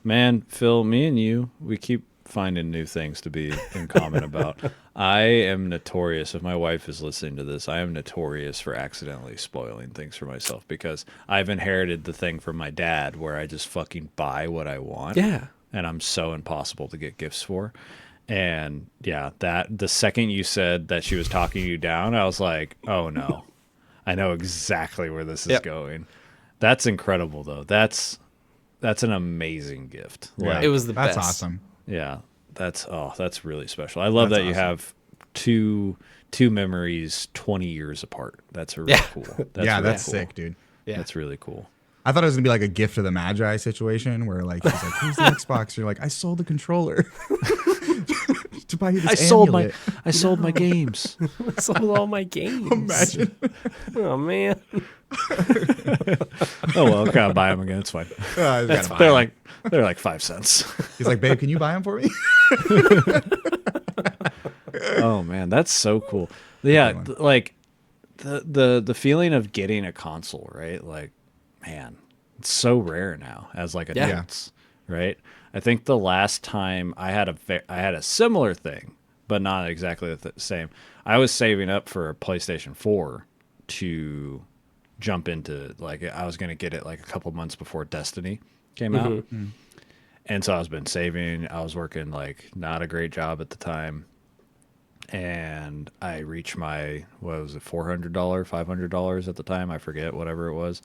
Man, Phil, me and you, we keep finding new things to be in common about. I am notorious, if my wife is listening to this, I am notorious for accidentally spoiling things for myself because I've inherited the thing from my dad where I just fucking buy what I want. Yeah. And I'm so impossible to get gifts for. And yeah, that the second you said that she was talking you down, I was like, oh no, I know exactly where this is going. That's incredible though. That's an amazing gift. Yeah. It was the That's best. awesome. Yeah, that's really special. I love that you have two memories 20 years apart. That's really cool. That's Yeah, really that's cool. sick, dude. Yeah. That's really cool. I thought it was gonna be like a gift to the Magi situation where like he's like, "Who's the Xbox?" You're like, "I sold the controller to buy you this amulet." I sold my games. I sold all my games. Imagine. Oh man. Oh well, I'll buy them again. It's fine. They're like 5 cents. He's like, "Babe, can you buy them for me?" Oh man, that's so cool. Yeah, like the feeling of getting a console, right? Like, man, it's so rare now as like adults. right? I think the last time I had a similar thing, but not exactly the same. I was saving up for a PlayStation 4 to jump into, like, I was going to get it like a couple months before Destiny came out. Mm-hmm. And so I was been saving. I was working like not a great job at the time. And I reached my, what was it, $400, $500 at the time. I forget, whatever it was.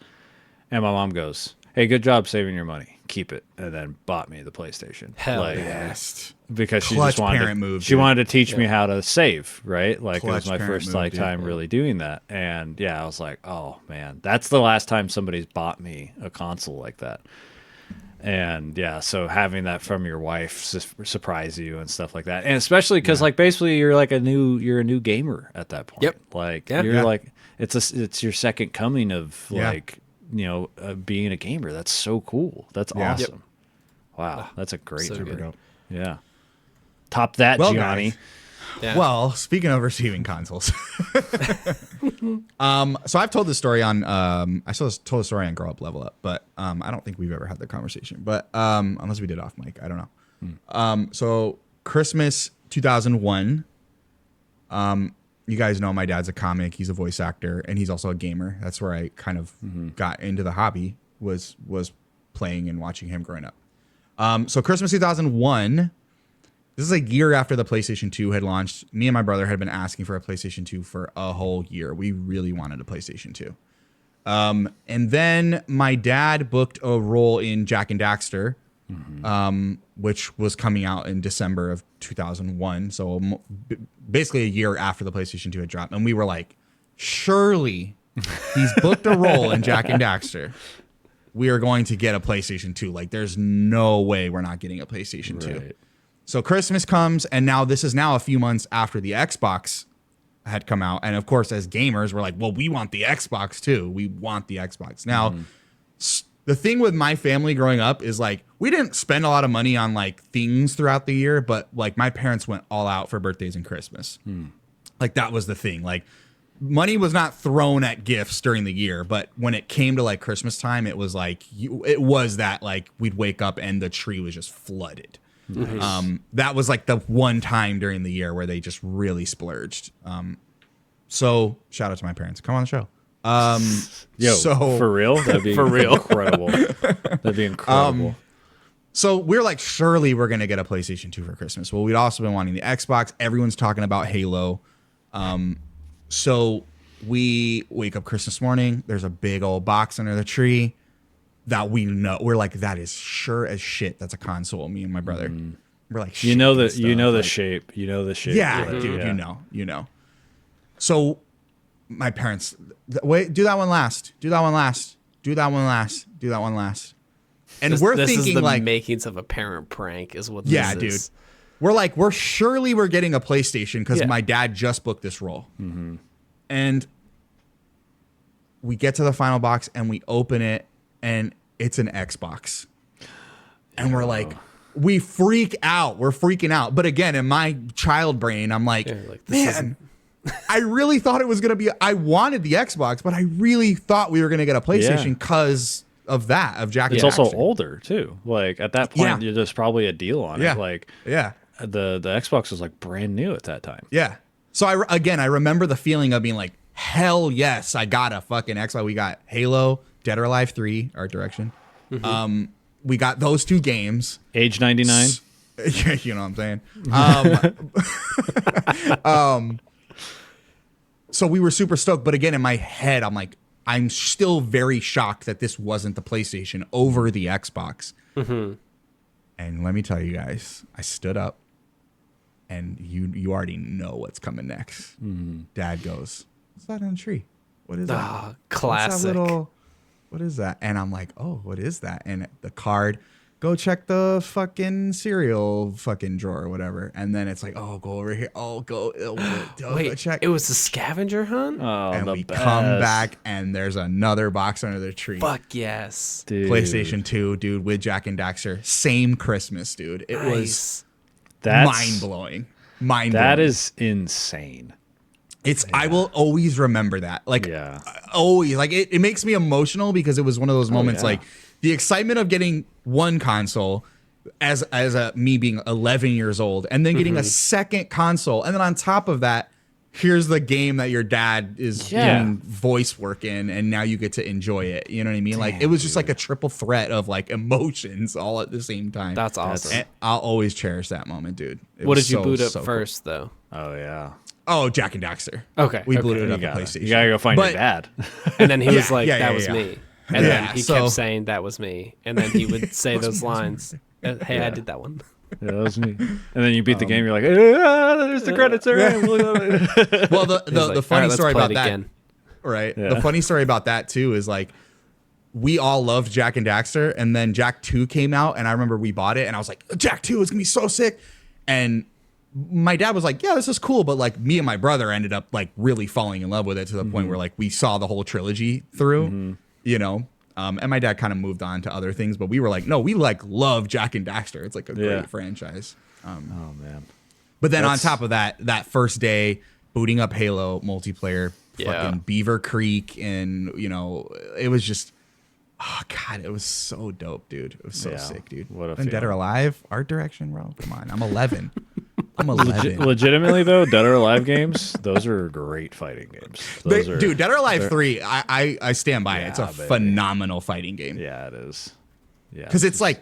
And my mom goes, "Hey, good job saving your money. Keep it." And then bought me the PlayStation. Hell like, Yes. Because she Clutch just wanted parent to, move, she dude. wanted to teach me how to save, right? Like, it Clutch was my parent first move, like dude. time really doing that. And yeah, I was like, oh man, that's the last time somebody's bought me a console like that. And yeah, so having that from your wife surprise you and stuff like that, and especially because like basically you're a new gamer at that point. Yep. Like Yep. you're Yeah. like it's your second coming of Yeah. like being a gamer. That's so cool. That's Yeah. awesome. Wow, that's a great So memory. good. Yeah. Top that, Well, Gianni. guys. Yeah. Well, speaking of receiving consoles, so I've told this story on I told the story on Grow Up Level Up, but I don't think we've ever had the conversation. But unless we did off mic, I don't know. So Christmas 2001. You guys know my dad's a comic. He's a voice actor, and he's also a gamer. That's where I kind of got into the hobby was playing and watching him growing up. So Christmas 2001. This is a year after the PlayStation 2 had launched. Me and my brother had been asking for a PlayStation 2 for a whole year. We really wanted a PlayStation 2. And then my dad booked a role in Jack and Daxter, which was coming out in December of 2001. So basically a year after the PlayStation 2 had dropped. And we were like, surely he's booked a role in Jack and Daxter. We are going to get a PlayStation 2. Like, there's no way we're not getting a PlayStation 2. Right. So Christmas comes, and now this is now a few months after the Xbox had come out. And of course, as gamers, we're like, well, we want the Xbox too. We want the Xbox. Now, the thing with my family growing up is like, we didn't spend a lot of money on like things throughout the year, but like my parents went all out for birthdays and Christmas. Like that was the thing. Like money was not thrown at gifts during the year, but when it came to like Christmas time, it was like, it was that like we'd wake up and the tree was just flooded. Nice. That was like the one time during the year where they just really splurged. So shout out to my parents. Come on the show. Yo, so for real? That'd be For real. incredible. That'd be incredible. So we're like, surely we're going to get a PlayStation 2 for Christmas. Well, we'd also been wanting the Xbox. Everyone's talking about Halo. So we wake up Christmas morning. There's a big old box under the tree that we know. We're like, that is sure as shit. That's a console. Me and my brother. We're like, You know the shaking stuff, like, shape. You know the shape. yeah, of it. dude, Yeah. you know. So my parents, wait, do that one last. Do that one last. Do that one last. Do that one last. And we're this thinking is the like, makings of a parent prank is what yeah, this is. dude. We're like, we're getting a PlayStation because Yeah. my dad just booked this role. And we get to the final box and we open it and it's an Xbox. And we're like, we freak out. We're freaking out. But again, in my child brain, I'm like, like, this man, I really thought it was going to be, I wanted the Xbox, but I really thought we were going to get a PlayStation because of that, of Jack and It's also Daxter. older too. Like at that point, there's probably a deal on Yeah. it. Like Yeah. the Xbox was like brand new at that time. Yeah. So I remember the feeling of being like, hell yes, I got a fucking Xbox. We got Halo, Dead or Alive 3, Art Direction. We got those two games. Age 99. Yeah, you know what I'm saying? So we were super stoked. But again, in my head, I'm like, I'm still very shocked that this wasn't the PlayStation over the Xbox. And let me tell you guys, I stood up and you already know what's coming next. Dad goes, what's that on the tree? What is that? Ah, What's that classic. what is that? And I'm like, oh, what is that? And the card, go check the fucking cereal fucking drawer or whatever. And then it's like, oh, go over here. Go Wait, check. it was a scavenger hunt? Oh, And the we best. come back and there's another box under the tree. Fuck yes. Dude, PlayStation 2, dude, with Jack and Daxter. Same Christmas, dude. It was Nice. That's mind-blowing. Mind-blowing. That is insane. I will always remember that. Like, Yeah. always. Like, it makes me emotional because it was one of those moments, yeah. like, the excitement of getting one console as a me being 11 years old, and then getting a second console, and then on top of that, here's the game that your dad is doing voice work in, and now you get to enjoy it. You know what I mean? Like, it was just like a triple threat of like emotions all at the same time. That's awesome. And I'll always cherish that moment, dude. What did you boot up first, though? Oh yeah. Oh, Jack and Daxter. Okay. We booted it up on PlayStation. You gotta go find your dad. And then he was Yeah, like, yeah, that yeah, was yeah. me. And then he kept saying, that was me. And then he would say those lines. Hey, I did that one. Yeah, that was me. And then you beat the game. You're like, there's the credits. All right. Well, the funny story about that, again. right? Yeah. The funny story about that too is like, we all loved Jack and Daxter, and then Jack 2 came out, and I remember we bought it, and I was like, Jack 2 is gonna be so sick. And my dad was like, yeah, this is cool, but like me and my brother ended up like really falling in love with it to the point where like we saw the whole trilogy through, you know. And my dad kind of moved on to other things, but we were like, no, we like love Jack and Daxter. It's like a great franchise. Oh man. But then on top of that, that first day, booting up Halo multiplayer, fucking Beaver Creek, and you know, it was just, oh god, it was so dope, dude. It was so sick, dude. What a and Dead or feeling. Alive, art direction, bro. Come on, I'm 11. I'm 11. Legitimately though, Dead or Alive games, those are great fighting games. Those are, Dude, Dead or Alive 3, I stand by it. It's a baby. phenomenal fighting game. Yeah, it is. Yeah, Because it's like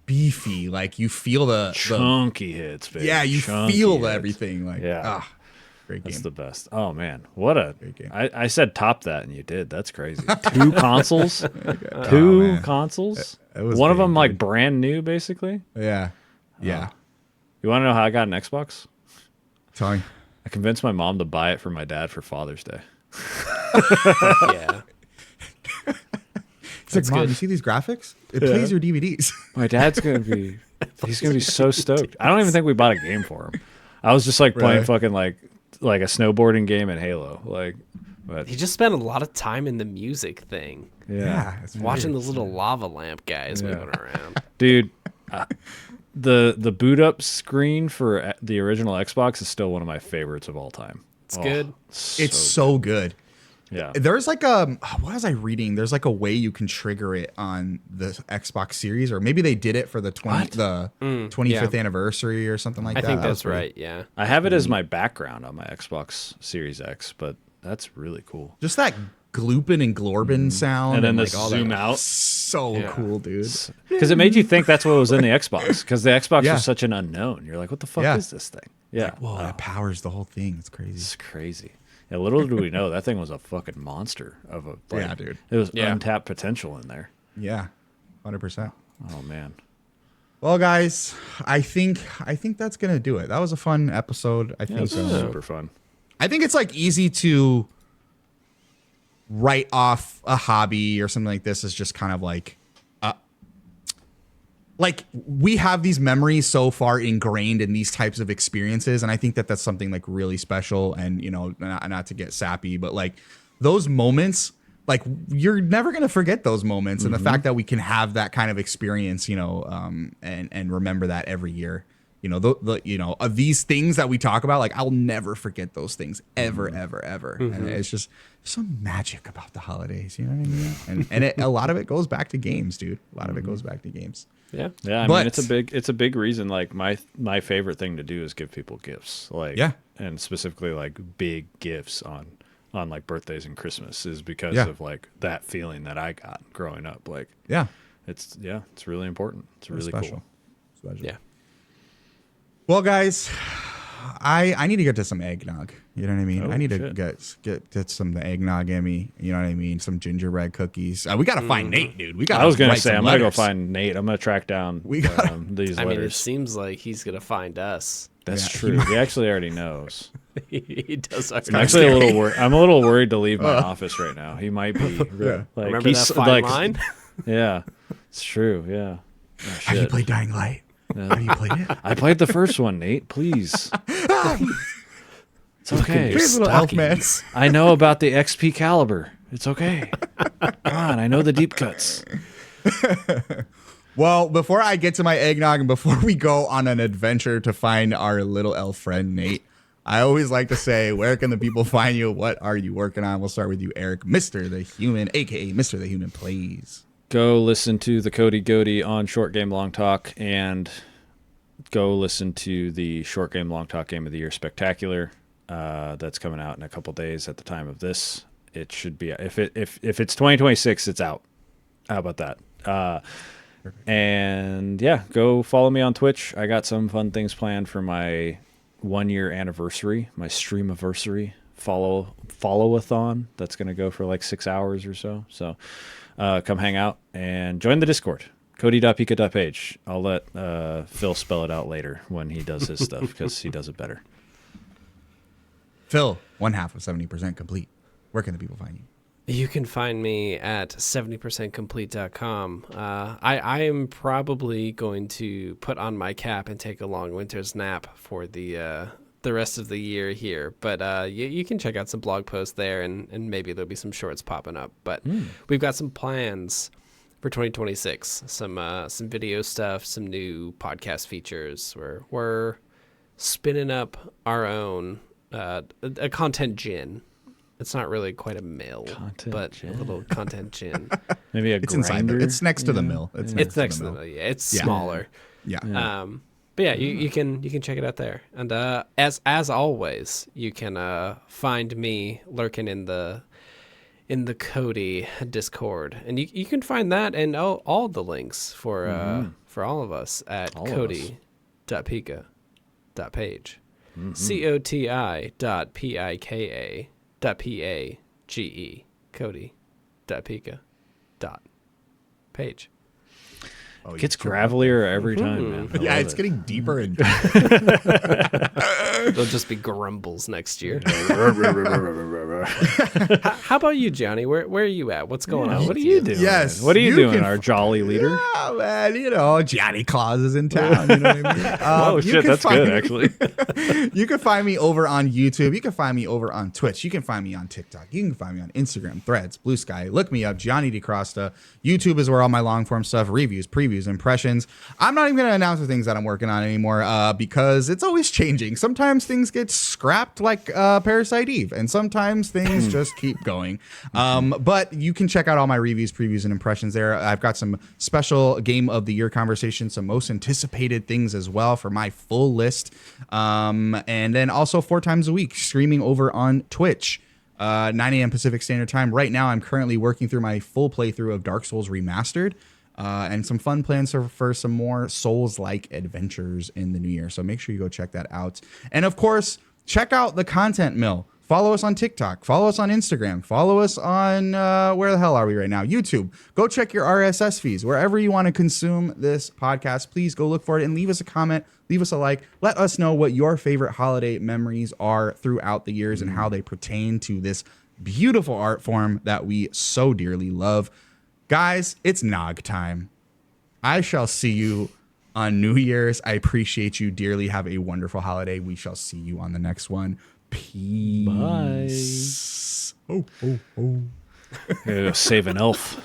beefy, like you feel the chunky hits, baby. yeah, you Chunky feel hits. everything. Like, great game. That's the best. Oh man, what a! game. I said top that and you did. That's crazy. Two consoles, two consoles. It was one of big, them like dude. brand new, basically. Yeah, yeah. You want to know how I got an Xbox? Tell me. I convinced my mom to buy it for my dad for Father's Day. Yeah. It's like, Mom, you see these graphics? It plays your DVDs. My dad's gonna be, he's gonna be so stoked. I don't even think we bought a game for him. I was just like playing Really? fucking like a snowboarding game and Halo. Like, but He just spent a lot of time in the music thing. yeah. it's Watching weird. those little lava lamp guys moving around. Dude, the boot up screen for the original Xbox is still one of my favorites of all time. It's good. It's so good. Yeah. There's like what was I reading? There's like a way you can trigger it on the Xbox Series, or maybe they did it for the 25th anniversary or something like I that. think That was that's pretty- right. Yeah. I have it as my background on my Xbox Series X, but that's really cool. Just that glooping and glorbin sound, And then like the all zoom that. out. So cool, dude. Because it made you think that's what was in the Xbox. Because the Xbox Yeah. was such an unknown. You're like, what the fuck Yeah. is this thing? Yeah. Whoa, that powers the whole thing. It's crazy. It's crazy. Yeah, little do we know that thing was a fucking monster of a. Like, Yeah, dude. It was Yeah. untapped potential in there. Yeah, 100%. Oh man. Well, guys, I think that's gonna do it. That was a fun episode. I think It's super fun. I think it's like easy to write off a hobby or something like this as just kind of like we have these memories so far ingrained in these types of experiences, and I think that that's something like really special. And you know, not to get sappy, but like those moments, like you're never gonna forget those moments, and the fact that we can have that kind of experience, you know, and remember that every year. You know, the you know, of these things that we talk about, like I'll never forget those things ever. And it's just some magic about the holidays, you know what I mean? And a lot of it goes back to games, dude. A lot of it goes back to games. Yeah. Yeah, I But- mean it's a big reason. Like my favorite thing to do is give people gifts. Like Yeah. and specifically like big gifts on like birthdays and Christmas is because Yeah. of like that feeling that I got growing up. Like Yeah. it's really important. It's really special. cool. Yeah. Well, guys, I need to get to some eggnog. You know what I mean? Oh, I need to shit. get some eggnog in me. You know what I mean? Some gingerbread cookies. We gotta find Nate, dude. We got. I was gonna say I'm gonna go find Nate. I'm gonna track down We gotta- these I mean, it letters. seems like he's gonna find us. That's Yeah, true. He actually already knows. He does. I'm actually a little worried. I'm a little worried to leave my office right now. He might be. Yeah. Like, Remember he's that fine like, line? Yeah, it's true. Yeah. Oh, Have you shit. played Dying Light? Have you played it? I played the first one, Nate. Please. It's okay. Here's a little elf man. I know about the XP caliber. It's okay. Come on, I know the deep cuts. Well, before I get to my eggnog and before we go on an adventure to find our little elf friend Nate, I always like to say, where can the people find you? What are you working on? We'll start with you, Eric, Mr. the Human, aka Mr. the Human Plays. go listen to the Cody Goaty on Short Game Long Talk, and go listen to the Short Game Long Talk Game of the Year Spectacular. That's coming out in a couple days at the time of this. It should be, if it's 2026, it's out. How about that? And yeah, go follow me on Twitch. I got some fun things planned for my 1 year anniversary, my streamiversary follow-a-thon. That's going to go for like 6 hours or so. So come hang out and join the Discord. Cody.pika.page. I'll let Phil spell it out later when he does his stuff, because he does it better. Phil, one half of 70% complete. Where can the people find you? You can find me at 70percentcomplete.com. I am probably going to put on my cap and take a long winter's nap for the rest of the year here. But you can check out some blog posts there, and maybe there'll be some shorts popping up. But we've got some plans for 2026. Some video stuff, some new podcast features. We're spinning up our own a content gin. It's not really quite a mill, but gin. A little content gin. Maybe it's grinder. It's next to the mill. It's next to the mill. Yeah, it's smaller. Yeah. But yeah, you can check it out there. And as always, you can find me lurking in the Cody Discord, and you can find that and all the links for all of us at cody.pika.page. COTI.PIKA.PAGE. Cody.pika.page. It gets gravelier every time, man. Yeah, it's getting deeper and There'll just be grumbles next year. How about you, Gianni? Where are you at? What's going on? What are you doing? Yes. What are you doing, our jolly leader? Yeah, man. Gianni Claus is in town. You know what I mean? Oh, shit. That's good, actually. You can find me over on YouTube. You can find me over on Twitch. You can find me on TikTok. You can find me on Instagram, Threads, Blue Sky. Look me up, Gianni DiCrosta. YouTube is where all my long form stuff, reviews, previews, impressions. I'm not even going to announce the things that I'm working on anymore because it's always changing. Sometimes things get scrapped like Parasite Eve, and sometimes things just keep going. But you can check out all my reviews, previews, and impressions there. I've got some special Game of the Year conversations, some most anticipated things as well for my full list. And then also 4 times a week streaming over on Twitch. 9 a.m. Pacific Standard Time. Right now, I'm currently working through my full playthrough of Dark Souls Remastered. And some fun plans for some more Souls-like adventures in the new year. So make sure you go check that out. And of course, check out the Content Mill. Follow us on TikTok. Follow us on Instagram. Follow us on, where the hell are we right now? YouTube. Go check your RSS feeds. Wherever you want to consume this podcast, please go look for it and leave us a comment. Leave us a like. Let us know what your favorite holiday memories are throughout the years and how they pertain to this beautiful art form that we so dearly love. Guys, it's Nog time. I shall see you on New Year's. I appreciate you dearly. Have a wonderful holiday. We shall see you on the next one. Peace. Bye. Oh. Save an elf.